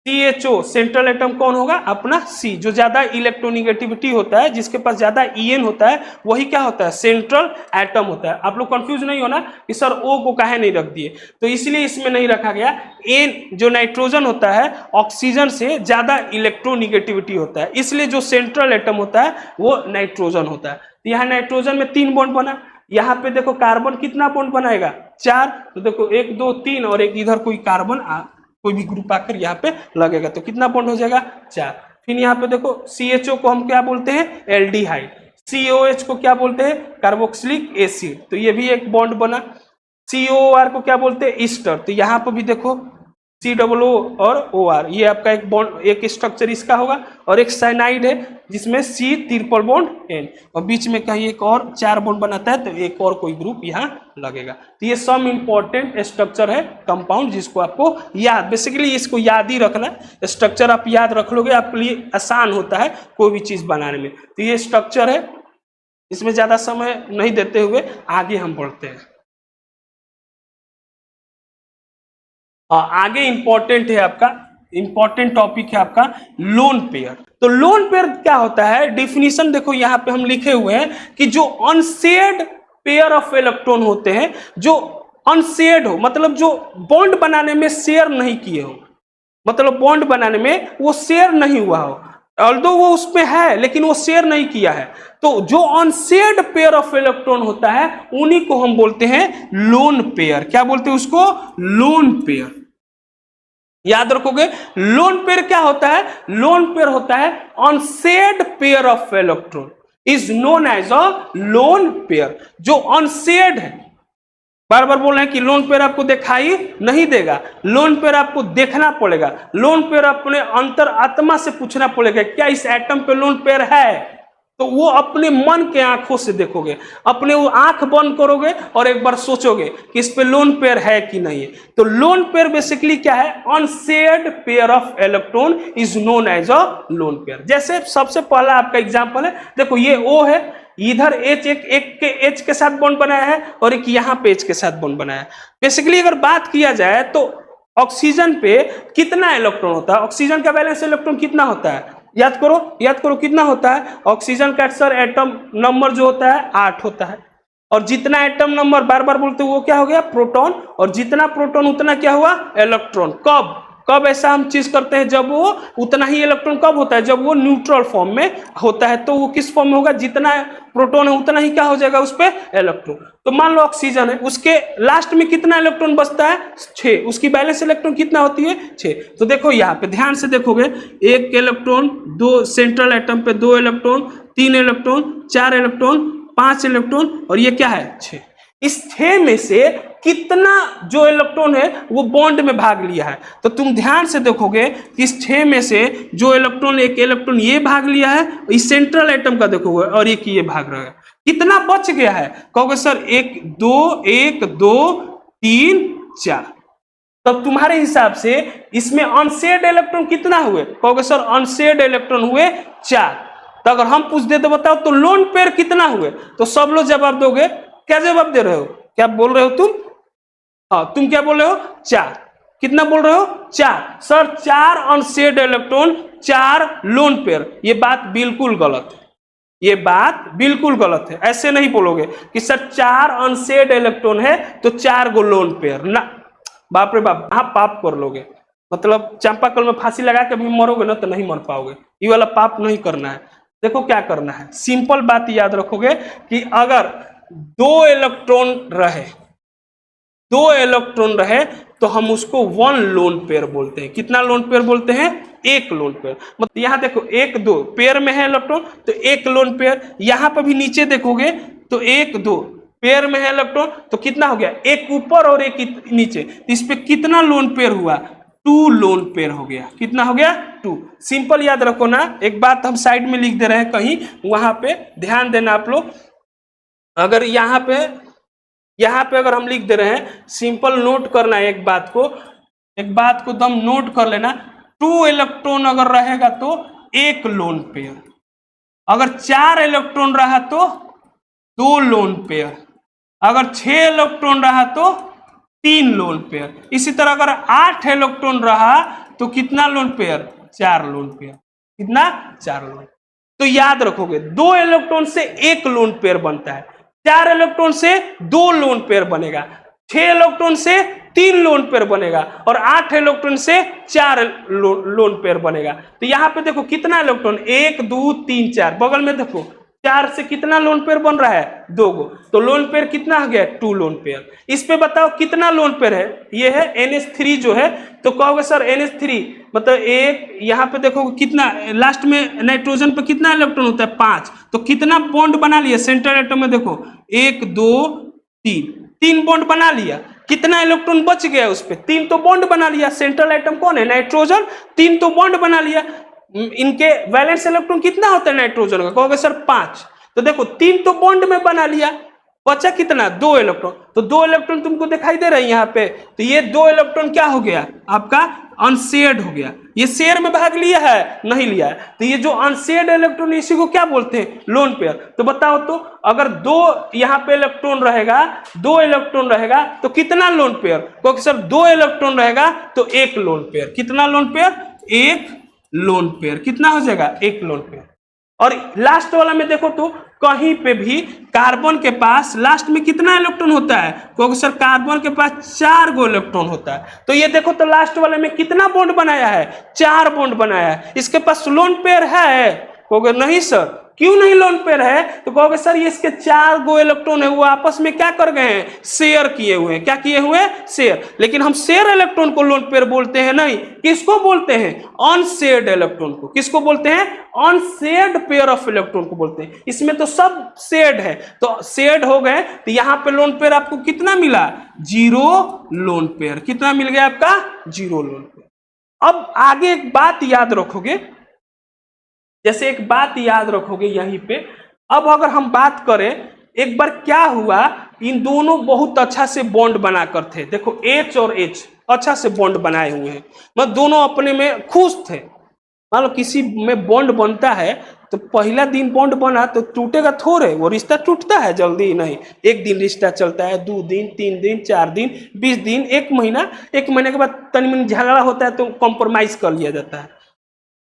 CHO सेंट्रल एटम कौन होगा? अपना C। जो ज्यादा इलेक्ट्रोनिगेटिविटी होता है, जिसके पास ज्यादा EN होता है, वही क्या होता है? सेंट्रल एटम होता है। आप लोग कंफ्यूज नहीं होना कि सर O को काहे नहीं रख दिए, तो इसलिए इसमें नहीं रखा गया। N जो नाइट्रोजन होता है ऑक्सीजन से ज्यादा इलेक्ट्रोनिगेटिविटी होता है, इसलिए जो सेंट्रल एटम होता है वो नाइट्रोजन होता है। तो यहाँ नाइट्रोजन में 3 बॉन्ड बना। यहाँ पे देखो कार्बन कितना बॉन्ड बनाएगा? 4। तो देखो 1 2 3 और एक इधर कोई कार्बन कोई भी ग्रुप आकर यहाँ पे लगेगा, तो कितना बॉन्ड हो जाएगा? 4। फिर यहाँ पे देखो CHO को हम क्या बोलते हैं? एल्डिहाइड। COH को क्या बोलते हैं? Carboxylic acid. तो ये भी एक बॉन्ड बना। COOR को क्या बोलते हैं? ईस्टर। तो यहाँ पर भी देखो COO और OR, ये आपका एक बॉन्ड, एक स्ट्रक्चर इसका होगा। और एक साइनाइड है जिसमें C ट्रिपल बॉन्ड N, और बीच में कहीं एक और 4 बॉन्ड बनाता है, तो एक और कोई ग्रुप यहाँ लगेगा। तो ये सम इंपॉर्टेंट स्ट्रक्चर है कंपाउंड, जिसको आपको याद, बेसिकली इसको याद ही रखना। स्ट्रक्चर आप याद रख लोगे, आपके लिए आसान होता है कोई भी चीज बनाने में। तो ये स्ट्रक्चर है, इसमें ज्यादा समय नहीं देते हुए आगे हम बढ़ते हैं। आगे इंपॉर्टेंट है आपका, इंपॉर्टेंट टॉपिक है आपका लोन पेयर। तो लोन पेयर क्या होता है? डिफिनीशन देखो यहाँ पे हम लिखे हुए हैं कि जो अनशेयर्ड पेयर ऑफ इलेक्ट्रॉन होते हैं, जो अनशेयर्ड हो, मतलब जो बॉन्ड बनाने में शेयर नहीं किए हो, मतलब बॉन्ड बनाने में वो शेयर नहीं हुआ हो, ऑल्दो वो उसमें है लेकिन वो शेयर नहीं किया है, तो जो अनशेयर्ड पेयर ऑफ इलेक्ट्रॉन होता है उन्हीं को हम बोलते हैं लोन पेयर। क्या बोलते हैं उसको? Lone pair. याद रखोगे, लोन पेयर क्या होता है? लोन पेयर होता है unshared pair of electron is known as a lone pair. जो अनशेयर्ड है, बार बार बोल रहे हैं कि लोन पेयर आपको दिखाई नहीं देगा, लोन पेयर आपको देखना पड़ेगा, लोन पेयर अपने अंतर आत्मा से पूछना पड़ेगा क्या इस एटम पे लोन पेयर है, तो वो अपने मन के आंखों से देखोगे, अपने वो आंख बंद करोगे और एक बार सोचोगे कि इस पे लोन पेयर है कि नहीं है। तो लोन पेयर बेसिकली क्या है? Unshared pair of electron is known as a lone pair. जैसे सबसे पहला आपका एग्जांपल है, देखो ये O है, इधर H एक के H के साथ बॉन्ड बनाया है और एक यहाँ पे H के साथ बॉन्ड बनाया है। बेसिकली अगर बात किया जाए तो ऑक्सीजन पे कितना इलेक्ट्रॉन होता है? ऑक्सीजन का बैलेंस इलेक्ट्रॉन कितना होता है? याद करो कितना होता है? ऑक्सीजन का सर एटम नंबर जो होता है 8 होता है, और जितना एटम नंबर बार बार बोलते हैं वो क्या हो गया? प्रोटॉन। और जितना प्रोटॉन उतना क्या हुआ? इलेक्ट्रॉन। कब कब ऐसा हम चीज करते हैं, जब वो उतना ही इलेक्ट्रॉन कब होता है, जब वो न्यूट्रल फॉर्म में होता है। तो वो किस फॉर्म में होगा, जितना प्रोटॉन है उतना ही क्या हो जाएगा उस पर इलेक्ट्रॉन। तो मान लो ऑक्सीजन है, उसके लास्ट में कितना इलेक्ट्रॉन बचता है 6, उसकी बैलेंस इलेक्ट्रॉन कितना होती है 6। तो देखो यहाँ पे ध्यान से देखोगे, 1 इलेक्ट्रॉन, 2 सेंट्रल एटम पे 2 इलेक्ट्रॉन, 3 इलेक्ट्रॉन, 4 इलेक्ट्रॉन, 5 इलेक्ट्रॉन, और ये क्या है 6। इस 6 में से कितना जो इलेक्ट्रॉन है वो बॉन्ड में भाग लिया है। तो तुम ध्यान से देखोगे कि इस 6 में से जो इलेक्ट्रॉन, एक इलेक्ट्रॉन ये भाग लिया है, इस सेंट्रल एटम का देखोगे, और एक ये भाग रहा है, कितना बच गया है। कहोगे सर 1 2 3 4। तब तुम्हारे हिसाब से इसमें अनशेयर्ड इलेक्ट्रॉन कितना हुए, कहोगे सर अनशेयर्ड इलेक्ट्रॉन हुए 4। तो अगर हम पूछ दे तो बताओ तो लोन पेयर कितना हुए, तो सब लोग जवाब दोगे। क्या जवाब दे रहे हो, क्या बोल रहे हो तुम, हाँ तुम क्या बोल रहे हो 4। कितना बोल रहे हो 4। Sir 4 unshared electron, 4 lone pair. ये बात बिल्कुल गलत है, ये बात बिल्कुल गलत है। ऐसे नहीं बोलोगे कि सर 4 अनशेयर्ड इलेक्ट्रॉन है तो 4 गो लोन पेयर ना, बाप रे बाप, हाँ पाप कर लोगे। मतलब चांपाकल में फांसी लगा के भी मरोगे ना तो नहीं मर पाओगे। ये वाला पाप नहीं करना है। देखो क्या करना है, सिंपल बात याद रखोगे कि अगर 2 इलेक्ट्रॉन रहे, 2 इलेक्ट्रॉन रहे तो हम उसको 1 लोन पेयर बोलते हैं। कितना लोन पेयर बोलते हैं, 1 लोन पेयर। मतलब यहां देखो 1 2 पेयर में है इलेक्ट्रॉन तो 1 लोन पेयर। यहां पर भी नीचे देखोगे तो 1 2 पेयर में है इलेक्ट्रॉन तो कितना हो गया, 1 ऊपर और 1 नीचे। तो इस पे कितना लोन पेयर हुआ, 2 लोन पेयर हो गया। कितना हो गया 2। सिंपल याद रखो ना। एक बात हम साइड में लिख दे रहे हैं कहीं, वहां पे ध्यान देना आप लोग। अगर यहाँ पे अगर हम लिख दे रहे हैं, सिंपल नोट करना है एक बात को दम नोट कर लेना। 2 इलेक्ट्रॉन अगर रहेगा तो 1 लोन पेयर, अगर 4 इलेक्ट्रॉन रहा तो 2 लोन पेयर, अगर 6 इलेक्ट्रॉन रहा तो 3 लोन पेयर। इसी तरह अगर 8 इलेक्ट्रॉन रहा तो कितना लोन पेयर, 4 लोन पेयर। कितना, 4 लोन। तो याद रखोगे 2 इलेक्ट्रॉन से 1 लोन पेयर बनता है, 4 इलेक्ट्रॉन से 2 लोन पेयर बनेगा, 6 इलेक्ट्रॉन से 3 लोन पेयर बनेगा, और 8 इलेक्ट्रॉन से 4 लोन पेयर बनेगा। तो यहाँ पे देखो कितना इलेक्ट्रॉन, 1 2 3 4, बगल में देखो 4 से कितना लोन पेयर बन रहा है, 2 गो। तो लोन पेयर कितना हो गया, 2 लोन पेयर। इस पे बताओ कितना लोन पेयर है, ये है NH3 जो है। तो कहोगे सर NH3 मतलब एक, यहाँ पे देखो कितना लास्ट में नाइट्रोजन पे कितना इलेक्ट्रॉन होता है, 5। तो कितना बॉन्ड बना लिया सेंट्रल एटम में, देखो 1 2 3 बॉन्ड बना लिया। कितना इलेक्ट्रॉन बच गया उस पे, 3 तो बॉन्ड बना लिया। सेंट्रल एटम कौन है, नाइट्रोजन, 3 तो बॉन्ड बना लिया। इनके वैलेंस इलेक्ट्रॉन कितना होता है नाइट्रोजन का, कहोगे सर 5। तो देखो 3 तो बॉन्ड में बना लिया, बचा कितना, 2 इलेक्ट्रॉन। तो 2 इलेक्ट्रॉन तुमको दिखाई दे रहे हैं यहाँ पे। तो ये 2 इलेक्ट्रॉन क्या हो गया आपका, अनशेयर्ड हो गया। ये शेयर में भाग लिया है, नहीं लिया है। तो ये जो अनशेयर्ड इलेक्ट्रॉन, इसी को क्या बोलते हैं, लोन पेयर। तो बताओ तो अगर 2 यहाँ पे इलेक्ट्रॉन रहेगा, 2 इलेक्ट्रॉन रहेगा तो कितना लोन पेयर, क्योंकि सर 2 इलेक्ट्रॉन रहेगा तो 1 लोन पेयर। कितना लोन पेयर, 1 लोन पेयर। कितना हो जाएगा, 1 लोन पेयर। और लास्ट वाला में देखो तो कहीं पे भी कार्बन के पास लास्ट में कितना इलेक्ट्रॉन होता है, क्योंकि सर कार्बन के पास 4 गो इलेक्ट्रॉन होता है। तो ये देखो तो लास्ट वाले में कितना बॉन्ड बनाया है, 4 बॉन्ड बनाया है। इसके पास लोन पेयर है, कहोगे नहीं सर, क्यों नहीं लोन पेयर है। तो कहोगे सर ये इसके 4 गो इलेक्ट्रॉन है, वो आपस में क्या कर गए हैं, शेयर किए हुए हैं। क्या किए हुए, शेयर। लेकिन हम शेयर इलेक्ट्रॉन को लोन पेयर बोलते हैं नहीं, किसको बोलते हैं, अनशेयर्ड इलेक्ट्रॉन को। किसको बोलते हैं, अनशेयर्ड पेयर ऑफ इलेक्ट्रॉन को बोलते हैं। इसमें तो सब शेयर्ड है, तो शेयर्ड हो गए। तो यहाँ पे लोन पेयर आपको कितना मिला, 0 लोन पेयर। कितना मिल गया आपका, 0 लोन पेयर। अब आगे एक बात याद रखोगे, जैसे एक बात याद रखोगे यहीं पे। अब अगर हम बात करें, एक बार क्या हुआ, इन दोनों बहुत अच्छा से बॉन्ड बना कर थे। देखो H और H अच्छा से बॉन्ड बनाए हुए हैं, मतलब दोनों अपने में खुश थे। मान लो किसी में बॉन्ड बनता है तो पहला दिन बॉन्ड बना तो टूटेगा थोड़े, वो रिश्ता टूटता है जल्दी नहीं। 1 दिन रिश्ता चलता है, 2 दिन, 3 दिन, 4 दिन, 20 दिन, 1 महीना। 1 महीने के बाद तनी मनी झगड़ा होता है तो कॉम्प्रोमाइज कर लिया जाता है।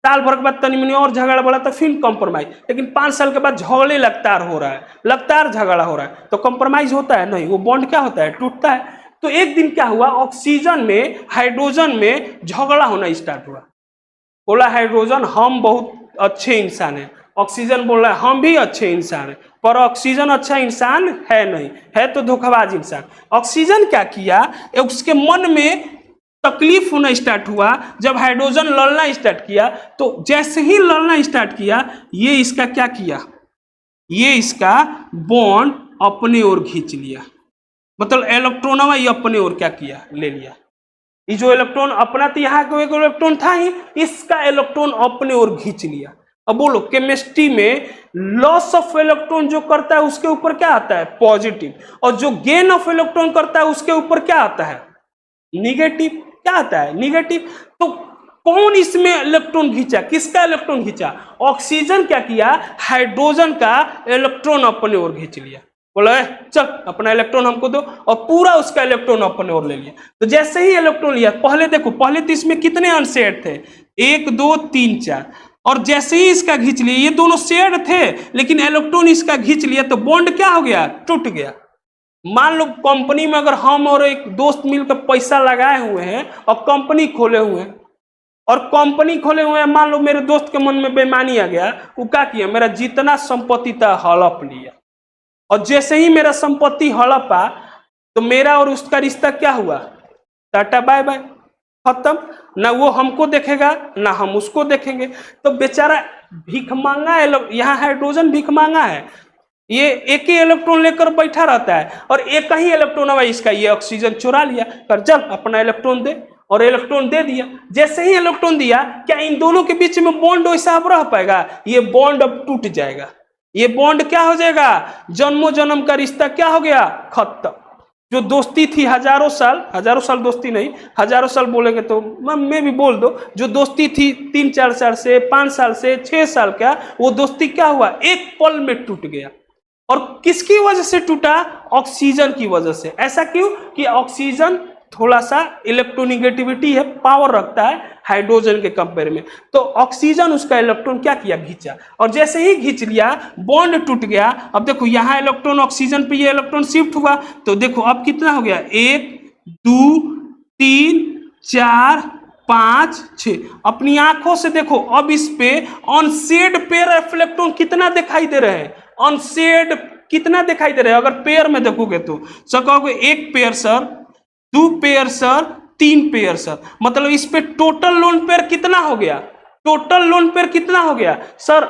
साल भर के बाद तनी मनी और झगड़ा बढ़ा तो फिर कॉम्प्रोमाइज। लेकिन 5 साल के बाद झगड़े लगातार हो रहा है, लगातार झगड़ा हो रहा है, तो कॉम्प्रोमाइज होता है नहीं, वो बॉन्ड क्या होता है, टूटता है। तो एक दिन क्या हुआ, ऑक्सीजन में हाइड्रोजन में झगड़ा होना स्टार्ट हुआ। बोला हाइड्रोजन हम बहुत अच्छे इंसान हैं, ऑक्सीजन बोल रहा है हम भी अच्छे इंसान हैं, पर ऑक्सीजन अच्छा इंसान है नहीं, है तो धोखाबाज इंसान। ऑक्सीजन क्या किया, उसके मन में तकलीफ होना स्टार्ट हुआ जब हाइड्रोजन लड़ना स्टार्ट किया। तो जैसे ही लड़ना स्टार्ट किया, ये इसका क्या किया, ये इसका बॉन्ड अपने ओर खींच लिया, मतलब इलेक्ट्रॉन ये अपने ओर क्या किया, ले लिया। ये जो इलेक्ट्रॉन अपना तो यहाँ को एक इलेक्ट्रॉन था ही, इसका इलेक्ट्रॉन अपने ओर खींच लिया। अब बोलो केमिस्ट्री में लॉस ऑफ इलेक्ट्रॉन जो करता है उसके ऊपर क्या आता है, पॉजिटिव, और जो गेन ऑफ इलेक्ट्रॉन करता है उसके ऊपर क्या आता है, निगेटिव। क्या आता है, निगेटिव। तो कौन इसमें इलेक्ट्रॉन खींचा, किसका इलेक्ट्रॉन खींचा, ऑक्सीजन क्या किया, हाइड्रोजन का इलेक्ट्रॉन अपने ओर खींच लिया। बोला चल अपना इलेक्ट्रॉन हमको दो, और पूरा उसका इलेक्ट्रॉन अपने ओर ले लिया। तो जैसे ही इलेक्ट्रॉन लिया, पहले देखो पहले तो इसमें कितने अनशेयर्ड थे, 1 2 3 4, और जैसे ही इसका खींच लिया, ये दोनों शेयर्ड थे लेकिन इलेक्ट्रॉन इसका खींच लिया, तो बॉन्ड क्या हो गया, टूट गया। मान लो कंपनी में अगर हम और एक दोस्त मिलकर पैसा लगाए हुए हैं और कंपनी खोले हुए हैं, मान लो मेरे दोस्त के मन में बेईमानी आ गया, वो क्या किया, मेरा जितना संपत्ति था हड़प लिया, और जैसे ही मेरा संपत्ति हड़पा तो मेरा और उसका रिश्ता क्या हुआ, टाटा बाय बाय, खत्म। ना वो हमको देखेगा ना हम उसको देखेंगे। तो बेचारा भीख मांगा है, यहाँ हाइड्रोजन भीख मांगा है, ये एक ही इलेक्ट्रॉन लेकर बैठा रहता है, और एक ही इलेक्ट्रॉन है इसका, ये ऑक्सीजन चुरा लिया, कर चल अपना इलेक्ट्रॉन दे, और इलेक्ट्रॉन दे दिया। जैसे ही इलेक्ट्रॉन दिया, क्या इन दोनों के बीच में बॉन्ड वैसा अब रह पाएगा, ये बॉन्ड अब टूट जाएगा। ये बॉन्ड क्या हो जाएगा, जन्मों जन्म का रिश्ता क्या हो गया, खत्म। जो दोस्ती थी हजारों साल दोस्ती नहीं, हजारों साल बोलेंगे तो मैं भी बोल दो, जो दोस्ती थी 3-4 साल से, 5 साल से, 6 साल का, वो दोस्ती क्या हुआ, एक पल में टूट गया। और किसकी वजह से टूटा, ऑक्सीजन की वजह से। ऐसा क्यों कि ऑक्सीजन थोड़ा सा इलेक्ट्रोनिगेटिविटी है, पावर रखता है हाइड्रोजन के कंपेयर में। तो ऑक्सीजन उसका इलेक्ट्रॉन क्या किया, खींचा, और जैसे ही खींच लिया बॉन्ड टूट गया। अब देखो यहाँ इलेक्ट्रॉन ऑक्सीजन पे ये इलेक्ट्रॉन शिफ्ट हुआ, तो देखो अब कितना हो गया, 1 2 3 4 5 6। अपनी आंखों से देखो, अब इस पे अनशेड पेयर ऑफ इलेक्ट्रॉन कितना दिखाई दे रहे हैं, अनशेड कितना दिखाई दे रहा है। अगर पेयर में देखोगे तो सर कहोगे 1 pair sir, 2 pair sir, 3 pair sir, मतलब इस पे टोटल लोन पेयर कितना हो गया, टोटल लोन पेयर कितना हो गया सर।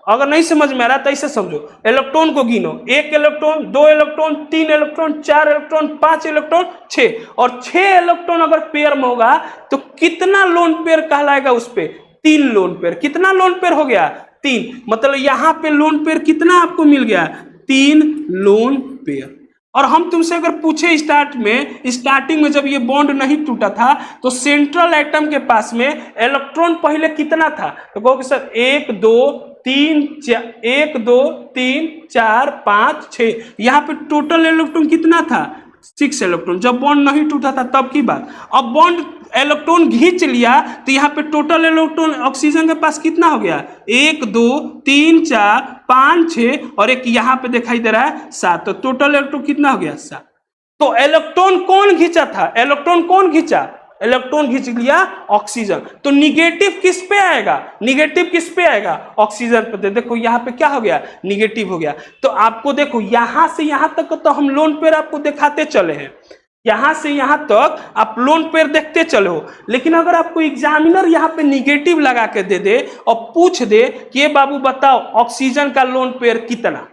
अगर नहीं समझ में आ रहा तो ऐसे समझो, इलेक्ट्रॉन को गिनो, 1 electron, 2 electron, 3 electron, 4 electron, 5 electron, 6, और 6 इलेक्ट्रॉन अगर पेयर में होगा तो कितना लोन पेयर कहलाएगा, उस पे 3 लोन पेयर। कितना लोन पेयर हो गया, 3, मतलब यहाँ पे लोन पेयर कितना आपको मिल गया, 3 लोन पेयर। और हम तुमसे अगर पूछे स्टार्टिंग में जब ये बॉन्ड नहीं टूटा था, तो सेंट्रल एटम के पास में इलेक्ट्रॉन पहले कितना था, तो कहोगे सर 1 2 3 4 5 6, यहाँ पे टोटल इलेक्ट्रॉन कितना था, 6 इलेक्ट्रॉन। जब बॉन्ड नहीं टूटा था तब की बात। अब बॉन्ड इलेक्ट्रॉन खींच लिया, तो यहाँ पे टोटल इलेक्ट्रॉन ऑक्सीजन के पास कितना हो गया, 1 2 3 4 5 6, और एक यहाँ पे दिखाई दे रहा है 7, तो टोटल इलेक्ट्रॉन कितना हो गया, 7। तो इलेक्ट्रॉन कौन खींचा था, इलेक्ट्रॉन कौन खींचा, इलेक्ट्रॉन खींच लिया ऑक्सीजन। तो निगेटिव किस पे आएगा, निगेटिव किस पे आएगा, ऑक्सीजन पे। देखो यहाँ पे क्या हो गया, निगेटिव हो गया। तो आपको देखो यहां से यहां तक तो हम लोन पेयर आपको दिखाते चले हैं, यहां से यहां तक आप लोन पेयर देखते चले हो, लेकिन अगर आपको एग्जामिनर यहाँ पे निगेटिव लगा के दे दे और पूछ दे कि बाबू बताओ ऑक्सीजन का लोन पेयर कितना,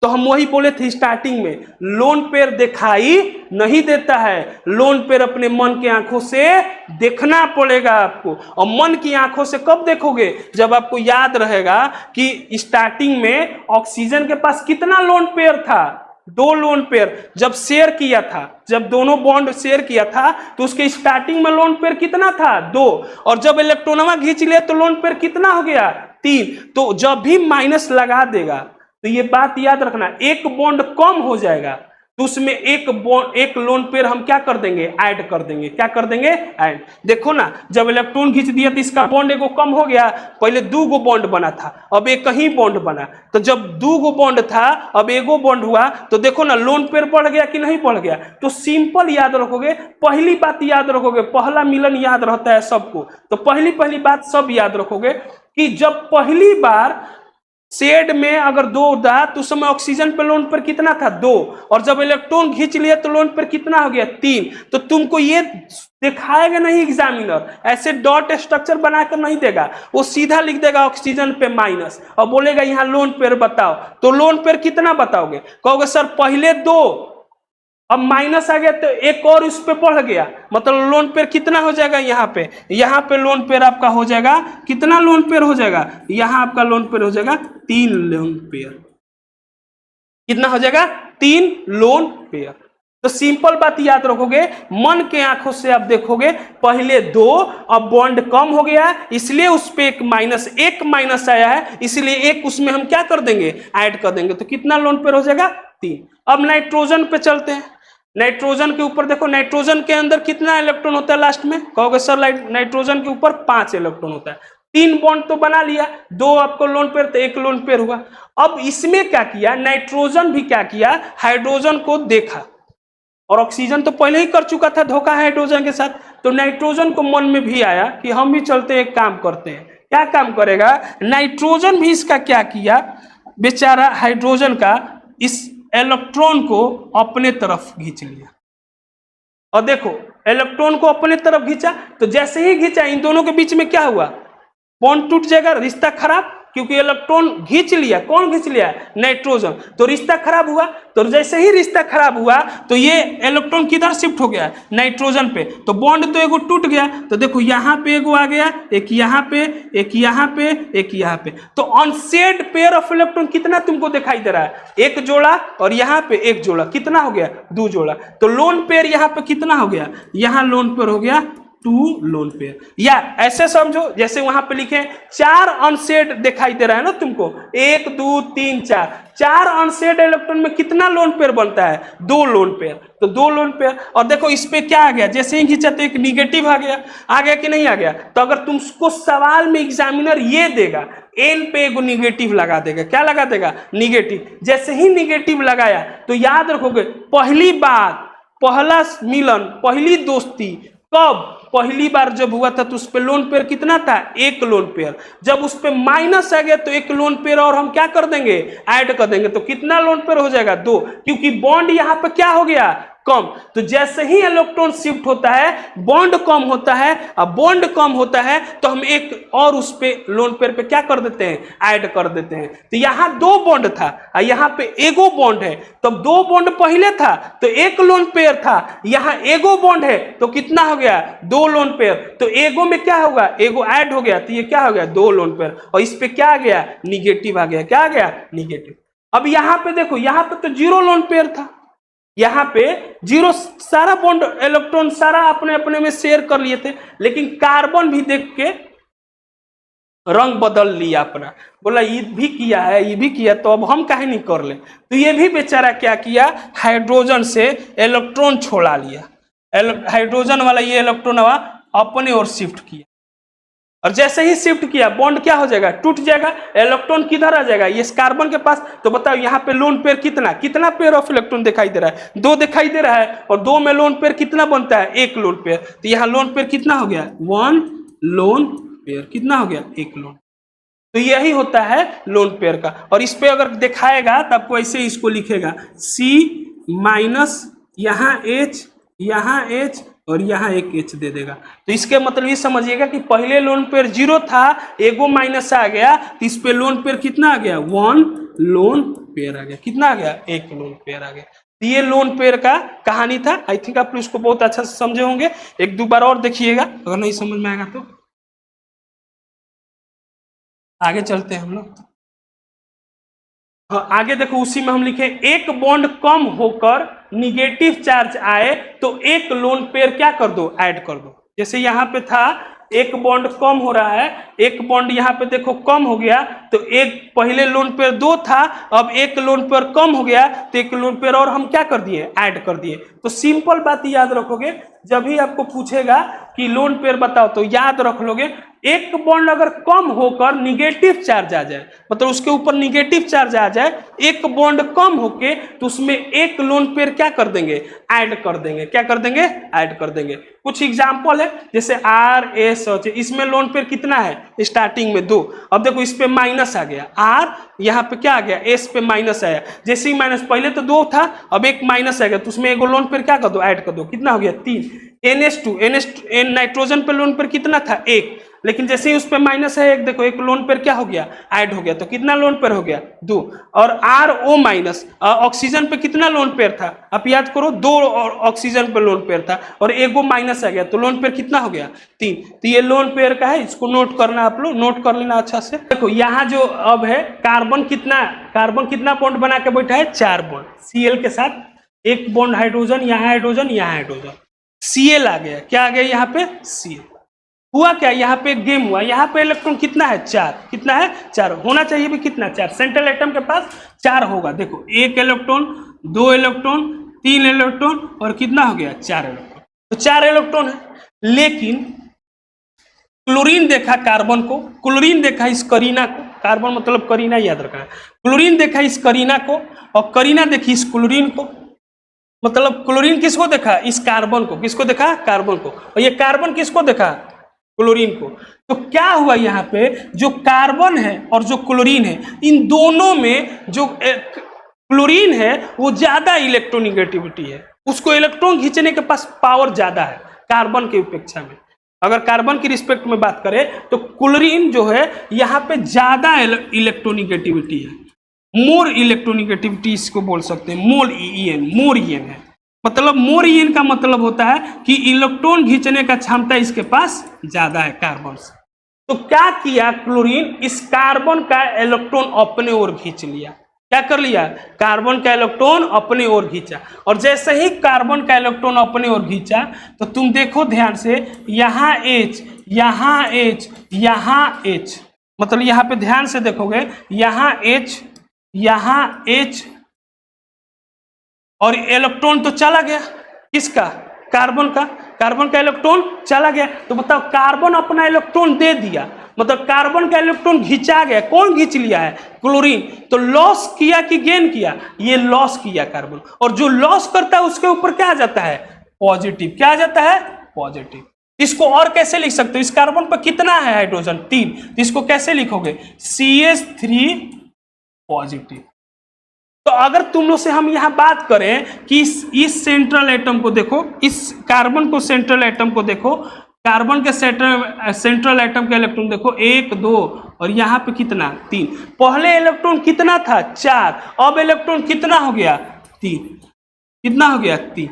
तो हम वही बोले थे स्टार्टिंग में, लोन पेयर दिखाई नहीं देता है, लोन पेयर अपने मन की आंखों से देखना पड़ेगा आपको। और मन की आंखों से कब देखोगे, जब आपको याद रहेगा कि स्टार्टिंग में ऑक्सीजन के पास कितना लोन पेयर था, 2 लोन पेयर। जब शेयर किया था, जब दोनों बॉन्ड शेयर किया था, तो उसके स्टार्टिंग में लोन पेयर कितना था, 2, और जब इलेक्ट्रॉनवा खींच लिया तो लोन पेयर कितना हो गया, 3। तो जब भी माइनस लगा देगा तो ये बात याद रखना, एक बॉन्ड कम हो जाएगा तो उसमें एक लोन पेयर हम क्या कर देंगे, ऐड कर देंगे। क्या कर देंगे, ऐड। देखो ना, जब इलेक्ट्रॉन खींच दिया तो इसका बॉन्ड एगो कम हो गया, पहले 2 गो बॉन्ड बना था, अब एक ही बॉन्ड बना। तो जब 2 गो बॉन्ड था, अब एगो बॉन्ड हुआ, तो देखो ना लोन पेयर बढ़ गया कि नहीं बढ़ गया। तो सिंपल याद रखोगे, पहली बात याद रखोगे, पहला मिलन याद रहता है सबको, तो पहली बात सब याद रखोगे कि जब पहली बार शेड में अगर 2 था तो उस समय ऑक्सीजन पे लोन पर कितना था, 2, और जब इलेक्ट्रॉन खींच लिया तो लोन पर कितना हो गया, 3। तो तुमको ये दिखाएगा नहीं एग्जामिनर, ऐसे डॉट स्ट्रक्चर बनाकर नहीं देगा, वो सीधा लिख देगा ऑक्सीजन पे माइनस और बोलेगा यहाँ लोन पेयर बताओ। तो लोन पेयर कितना बताओगे, कहोगे सर पहले 2, अब माइनस आ गया तो एक और उस पे बढ़ गया, मतलब लोन पेयर कितना हो जाएगा, यहाँ पे लोन पेयर आपका हो जाएगा कितना, लोन पेयर हो जाएगा, यहाँ आपका लोन पेयर हो जाएगा 3 लोन पेयर। कितना हो जाएगा, 3 लोन पेयर। तो सिंपल बात याद रखोगे, मन के आंखों से आप देखोगे, पहले 2, अब बॉन्ड कम हो गया, इसलिए उस पे एक माइनस आया है, इसलिए एक उसमें हम क्या कर देंगे, ऐड कर देंगे। तो कितना लोन पेयर हो जाएगा, 3। अब नाइट्रोजन पे चलते हैं। नाइट्रोजन के ऊपर देखो, नाइट्रोजन के अंदर कितना इलेक्ट्रॉन होता है लास्ट में, कहोगे सर नाइट्रोजन के ऊपर 5 इलेक्ट्रॉन होता है। 3 बॉन्ड तो बना लिया, 2 आपको लोन पेयर, तो 1 लोन पेयर हुआ। अब इसमें क्या किया, नाइट्रोजन भी क्या किया, हाइड्रोजन को देखा, और ऑक्सीजन तो पहले ही कर चुका था धोखा हाइड्रोजन के साथ। तो नाइट्रोजन को मन में भी आया कि हम भी चलते हैं, एक काम करते हैं। क्या काम करेगा, नाइट्रोजन भी इसका क्या किया, बेचारा हाइड्रोजन का इस इलेक्ट्रॉन को अपने तरफ खींच लिया। और देखो इलेक्ट्रॉन को अपने तरफ खींचा, तो जैसे ही खींचा इन दोनों के बीच में क्या हुआ, बॉन्ड टूट जाएगा, रिश्ता खराब, क्योंकि इलेक्ट्रॉन खींच लिया, कौन खींच लिया, नाइट्रोजन, तो रिश्ता खराब हुआ। तो जैसे ही रिश्ता खराब हुआ तो ये इलेक्ट्रॉन किधर शिफ्ट हो गया, नाइट्रोजन पे, तो बॉन्ड तो एगो टूट गया। तो देखो यहाँ पे एगो आ गया, एक यहाँ पे, एक यहाँ पे, एक यहाँ पे। तो अनशेड पेयर ऑफ इलेक्ट्रॉन कितना तुमको दिखाई दे रहा है, 1 जोड़ा, और यहाँ पे 1 जोड़ा, कितना हो गया, 2 जोड़ा। तो लोन पेयर यहाँ पे कितना हो गया, यहाँ लोन पेयर हो गया 2 लोन पेयर। या ऐसे समझो जैसे वहां पे लिखे 4 अनशेड दिखाई दे रहा है ना तुमको, 1 2 3 4 अनशेड इलेक्ट्रॉन में कितना लोन पेयर बनता है, 2 लोन पेयर। तो 2 लोन पेयर। और देखो इस पे क्या आ गया, जैसे ही खींचा तो एक निगेटिव आ गया कि नहीं आ गया। तो अगर तुमको सवाल में एग्जामिनर ये देगा, एन पे एगो निगेटिव लगा देगा, क्या लगा देगा, निगेटिव। जैसे ही निगेटिव लगाया तो याद रखोगे, पहली बात, पहला मिलन, पहली दोस्ती कब, पहली बार जब हुआ था तो उस पे लोन पेयर कितना था, 1 लोन पेयर। जब उस पे माइनस आ गया तो 1 लोन पेयर और हम क्या कर देंगे, ऐड कर देंगे। तो कितना लोन पेयर हो जाएगा, 2, क्योंकि बॉन्ड यहां पे क्या हो गया, कम। तो जैसे ही इलेक्ट्रॉन शिफ्ट होता है बॉन्ड कम होता है, अब बॉन्ड कम होता है तो हम एक और उस पे लोन पेयर पे क्या कर देते हैं, ऐड कर देते हैं। तो यहाँ 2 बॉन्ड था और यहाँ पे एगो बॉन्ड है, तो 2 बॉन्ड पहले था तो 1 लोन पेयर था, यहाँ एगो बॉन्ड है तो कितना हो गया, 2 लोन पेयर। तो एगो में क्या होगा, एगो ऐड हो गया, तो ये क्या हो गया, 2 लोन पेयर। और इस पे क्या आ गया, निगेटिव आ गया, क्या आ गया, निगेटिव। अब यहाँ पे देखो, यहाँ पे तो 0 लोन पेयर था, यहाँ पे 0, सारा बॉन्ड इलेक्ट्रॉन सारा अपने अपने में शेयर कर लिए थे, लेकिन कार्बन भी देख के रंग बदल लिया अपना, बोला ये भी किया है, ये भी किया, तो अब हम काहे नहीं कर ले। तो ये भी बेचारा क्या किया, हाइड्रोजन से इलेक्ट्रॉन छोड़ा लिया, हाइड्रोजन वाला ये इलेक्ट्रॉन अपने ओर शिफ्ट किया। और जैसे ही शिफ्ट किया बॉन्ड क्या हो जाएगा, टूट जाएगा, इलेक्ट्रॉन किधर आ जाएगा, ये कार्बन के पास। तो बताओ यहाँ पे लोन पेयर कितना पेयर ऑफ इलेक्ट्रॉन दिखाई दे रहा है, 2 दिखाई दे रहा है, और 2 में लोन पेयर कितना बनता है, 1 लोन पेयर। तो यहाँ लोन पेयर कितना हो गया, 1 लोन पेयर, कितना हो गया, 1 लोन। तो यही होता है लोन पेयर का। और इस पे अगर दिखाएगा तो आपको ऐसे इसको लिखेगा C- यहाँ H, यहाँ H और यहाँ एक H दे देगा। तो इसके मतलब ये समझिएगा कि पहले लोन पेयर 0 था, एगो माइनस आ गया, तो इस पे लोन पेयर कितना आ गया, 1 लोन पेयर आ गया, कितना आ गया, 1 लोन पेयर आ गया। तो ये लोन पेयर का कहानी था। आई थिंक आप इसको बहुत अच्छा से समझे होंगे, 1-2 बार और देखिएगा, अगर नहीं समझ में आएगा तो आगे चलते हैं हम लोग। हाँ, आगे देखो उसी में हम लिखे, एक बॉन्ड कम होकर निगेटिव चार्ज आए तो 1 लोन पेयर क्या कर दो, ऐड कर दो। जैसे यहाँ पे था एक बॉन्ड कम हो रहा है, एक बॉन्ड यहाँ पे देखो कम हो गया, तो एक पहले लोन पेयर 2 था, अब एक लोन पेयर कम हो गया, तो एक लोन पेयर और हम क्या कर दिए, ऐड कर दिए। तो सिंपल बात याद रखोगे, जब भी आपको पूछेगा कि लोन पेयर बताओ तो याद रख लोगे, एक बॉन्ड अगर कम होकर निगेटिव चार्ज आ जाए, मतलब उसके ऊपर निगेटिव चार्ज आ जाए, एक बॉन्ड कम होके, तो उसमें एक लोन पेयर क्या कर देंगे, ऐड कर देंगे। क्या कर देंगे, ऐड कर देंगे। कुछ एग्जांपल है, जैसे आर एस, इसमें लोन पेयर कितना है स्टार्टिंग में 2, अब देखो इस पे माइनस आ गया, आर यहाँ पे क्या आ गया, एस पे माइनस आया, जैसे ही माइनस, पहले तो 2 था, अब एक माइनस आ गया, तो उसमें एक लोन पेयर क्या कर दो, ऐड कर दो। कितना हो गया, 3। NH2 नाइट्रोजन पे लोन पेयर कितना था, 1, लेकिन जैसे ही उस पे माइनस है एक, देखो एक लोन पेयर क्या हो गया, ऐड हो गया, तो कितना लोन पेयर हो गया, 2। और RO माइनस, ऑक्सीजन पे कितना लोन पेयर था, आप याद करो, 2 ऑक्सीजन पे लोन पेयर था, और एक वो माइनस आ गया, तो लोन पेयर कितना हो गया, 3। तो ये लोन पेयर का है, इसको नोट करना, आप लोग नोट कर लेना अच्छा से। देखो यहाँ जो अब है, कार्बन कितना बॉन्ड बना के बैठा है, 4 बॉन्ड Cl के साथ, एक बॉन्ड हाइड्रोजन, यहाँ हाइड्रोजन, यहाँ हाइड्रोजन, Cl आ गया, क्या आ गया यहाँ पे, Cl। हुआ क्या, यहाँ पे गेम हुआ, यहाँ पे इलेक्ट्रॉन कितना है, 4, कितना है, 4, होना चाहिए भी कितना, 4, सेंट्रल एटम के पास 4 होगा। देखो 1 इलेक्ट्रॉन, 2 इलेक्ट्रॉन, 3 इलेक्ट्रॉन, और कितना हो गया, 4 इलेक्ट्रॉन, तो 4 इलेक्ट्रॉन है। लेकिन क्लोरीन देखा कार्बन को, क्लोरीन देखा इस करीना को, कार्बन मतलब करीना याद रखा है, क्लोरीन देखा इस करीना को, और करीना देखी इस क्लोरीन को, मतलब क्लोरीन किसको देखा, इस कार्बन को, किसको देखा, कार्बन को, और ये कार्बन किसको देखा, क्लोरीन को। तो क्या हुआ, यहाँ पे जो कार्बन है और जो क्लोरीन है, इन दोनों में जो क्लोरीन है वो ज्यादा इलेक्ट्रोनिगेटिविटी है, उसको इलेक्ट्रॉन खींचने के पास पावर ज्यादा है कार्बन की अपेक्षा में। अगर कार्बन की रिस्पेक्ट में बात करें तो क्लोरीन जो है यहाँ पे ज्यादा इलेक्ट्रोनिगेटिविटी है, मोर इलेक्ट्रोनिगेटिविटी इसको बोल सकते हैं, मोर ईएन है, मतलब मोर ईएन का मतलब होता है कि इलेक्ट्रॉन खींचने का क्षमता इसके पास ज्यादा है कार्बन से। तो क्या किया क्लोरीन, इस कार्बन का इलेक्ट्रॉन अपने ओर खींच लिया, क्या कर लिया, कार्बन का इलेक्ट्रॉन अपने ओर खींचा, और जैसे ही कार्बन का इलेक्ट्रॉन अपने ओर खींचा, तो तुम देखो ध्यान से, यहाँ H, यहाँ H, यहाँ H, मतलब यहाँ पे ध्यान से देखोगे, यहाँ H, यहाँ H, और इलेक्ट्रॉन तो चला गया, किसका, कार्बन का इलेक्ट्रॉन चला गया। तो बताओ कार्बन अपना इलेक्ट्रॉन दे दिया, मतलब कार्बन का इलेक्ट्रॉन खींचा गया, कौन खींच लिया है, क्लोरीन। तो लॉस किया कि गेन किया, ये लॉस किया कार्बन, और जो लॉस करता है उसके ऊपर क्या आ जाता है, पॉजिटिव, क्या आ जाता है, पॉजिटिव। इसको और कैसे लिख सकते हो, इस कार्बन पर कितना है हाइड्रोजन, 3, तो इसको कैसे लिखोगे, CH3 पॉजिटिव। तो अगर तुम लोग से हम यहाँ बात करें कि इस सेंट्रल एटम को देखो, इस कार्बन को सेंट्रल एटम को देखो, कार्बन के सेंट्रल एटम का इलेक्ट्रॉन देखो, 1 2, और यहाँ पे कितना, 3। पहले इलेक्ट्रॉन कितना था, 4, अब इलेक्ट्रॉन कितना हो गया, 3, कितना हो गया, 3।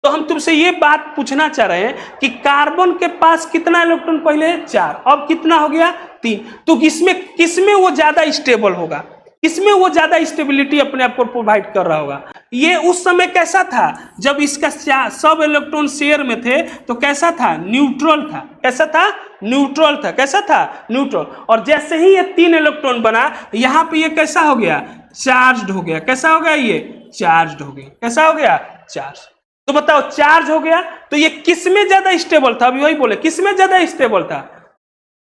तो हम तुमसे ये बात पूछना चाह रहे हैं कि कार्बन के पास कितना इलेक्ट्रॉन पहले, 4, अब कितना हो गया, 3। तो किसमें वो ज्यादा स्टेबल होगा, इसमें वो ज्यादा स्टेबिलिटी अपने आप को प्रोवाइड कर रहा होगा। ये उस समय कैसा था, जब इसका सब इलेक्ट्रॉन शेयर में थे, तो कैसा था, न्यूट्रल था, कैसा था, न्यूट्रल था, कैसा था, न्यूट्रल। और जैसे ही ये 3 इलेक्ट्रॉन बना, यहाँ पे ये कैसा हो गया, चार्ज्ड हो गया, कैसा हो गया, ये चार्ज्ड हो गया, कैसा हो गया, चार्ज। तो बताओ चार्ज हो गया, तो ये किसमें ज्यादा स्टेबल था, अभी वही बोले, किसमें ज्यादा स्टेबल था,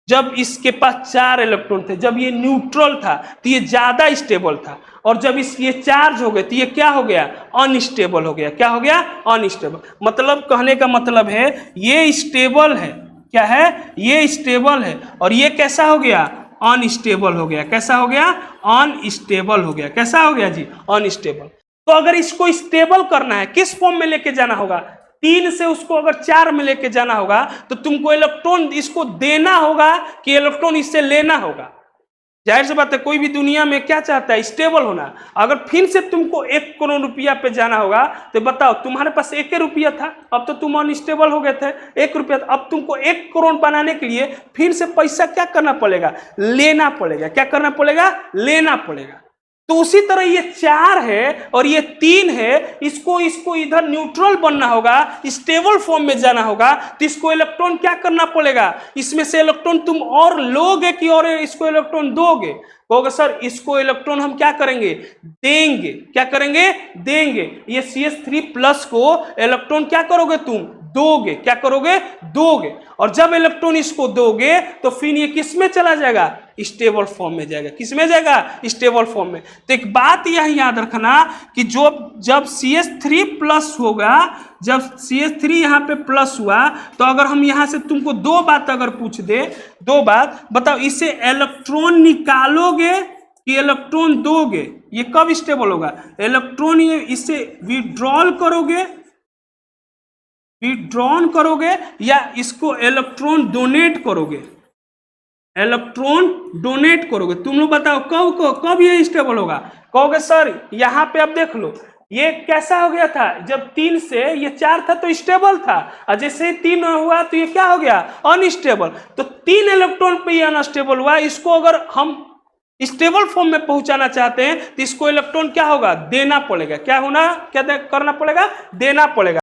जब इसके पास 4 इलेक्ट्रॉन थे, जब ये न्यूट्रल था तो ये ज्यादा स्टेबल था, और जब ये चार्ज हो गए तो ये क्या हो गया, अनस्टेबल हो गया, क्या हो गया, अनस्टेबल। मतलब कहने का मतलब है ये स्टेबल है, क्या है, ये स्टेबल है, और ये कैसा हो गया, अनस्टेबल हो गया, कैसा हो गया, अनस्टेबल हो गया, कैसा हो गया जी, अनस्टेबल। तो अगर इसको स्टेबल करना है, किस फॉर्म में लेके जाना होगा, 3 से उसको अगर 4 में लेके जाना होगा, तो तुमको इलेक्ट्रॉन इसको देना होगा कि इलेक्ट्रॉन इससे लेना होगा। जाहिर सी बात है, कोई भी दुनिया में क्या चाहता है, स्टेबल होना। अगर फिर से तुमको 1 करोड़ रुपया पे जाना होगा, तो बताओ तुम्हारे पास 1 रुपया था, अब तो तुम अनस्टेबल हो गए थे, 1 रुपया, अब तुमको 1 करोड़ बनाने के लिए फिर से पैसा क्या करना पड़ेगा, लेना पड़ेगा, क्या करना पड़ेगा, लेना पड़ेगा। तो उसी तरह ये 4 है और ये 3 है, इसको इधर न्यूट्रल बनना होगा, स्टेबल फॉर्म में जाना होगा, तो इसको इलेक्ट्रॉन क्या करना पड़ेगा, इसमें से इलेक्ट्रॉन तुम और लोगे कि और इसको इलेक्ट्रॉन दोगे? कहोगे सर इसको इलेक्ट्रॉन हम क्या करेंगे, देंगे। क्या करेंगे, देंगे। ये CH3+ को इलेक्ट्रॉन क्या करोगे तुम, दोगे। क्या करोगे, दोगे। और जब इलेक्ट्रॉन इसको दोगे तो फिर ये किस में चला जाएगा, स्टेबल फॉर्म में जाएगा। किस में जाएगा, स्टेबल फॉर्म में। तो एक बात यह याद रखना कि जब CH3+ होगा, जब CH3 यहाँ पे प्लस हुआ, तो अगर हम यहाँ से तुमको दो बात अगर पूछ दे, दो बात बताओ, इसे इलेक्ट्रॉन निकालोगे कि इलेक्ट्रॉन दोगे? ये कब स्टेबल होगा, इलेक्ट्रॉन ये इसे विड्रॉल करोगे या इसको इलेक्ट्रॉन डोनेट करोगे? इलेक्ट्रॉन डोनेट करोगे। तुम लोग बताओ कब ये स्टेबल होगा? कहोगे सर यहाँ पे अब देख लो, ये कैसा हो गया था, जब 3 से ये 4 था तो स्टेबल था, और जैसे ही 3 हुआ तो ये क्या हो गया, अनस्टेबल। तो 3 इलेक्ट्रॉन पे ये अनस्टेबल हुआ। इसको अगर हम स्टेबल फॉर्म में पहुंचाना चाहते हैं तो इसको इलेक्ट्रॉन क्या होगा, देना पड़ेगा। क्या करना पड़ेगा, देना पड़ेगा।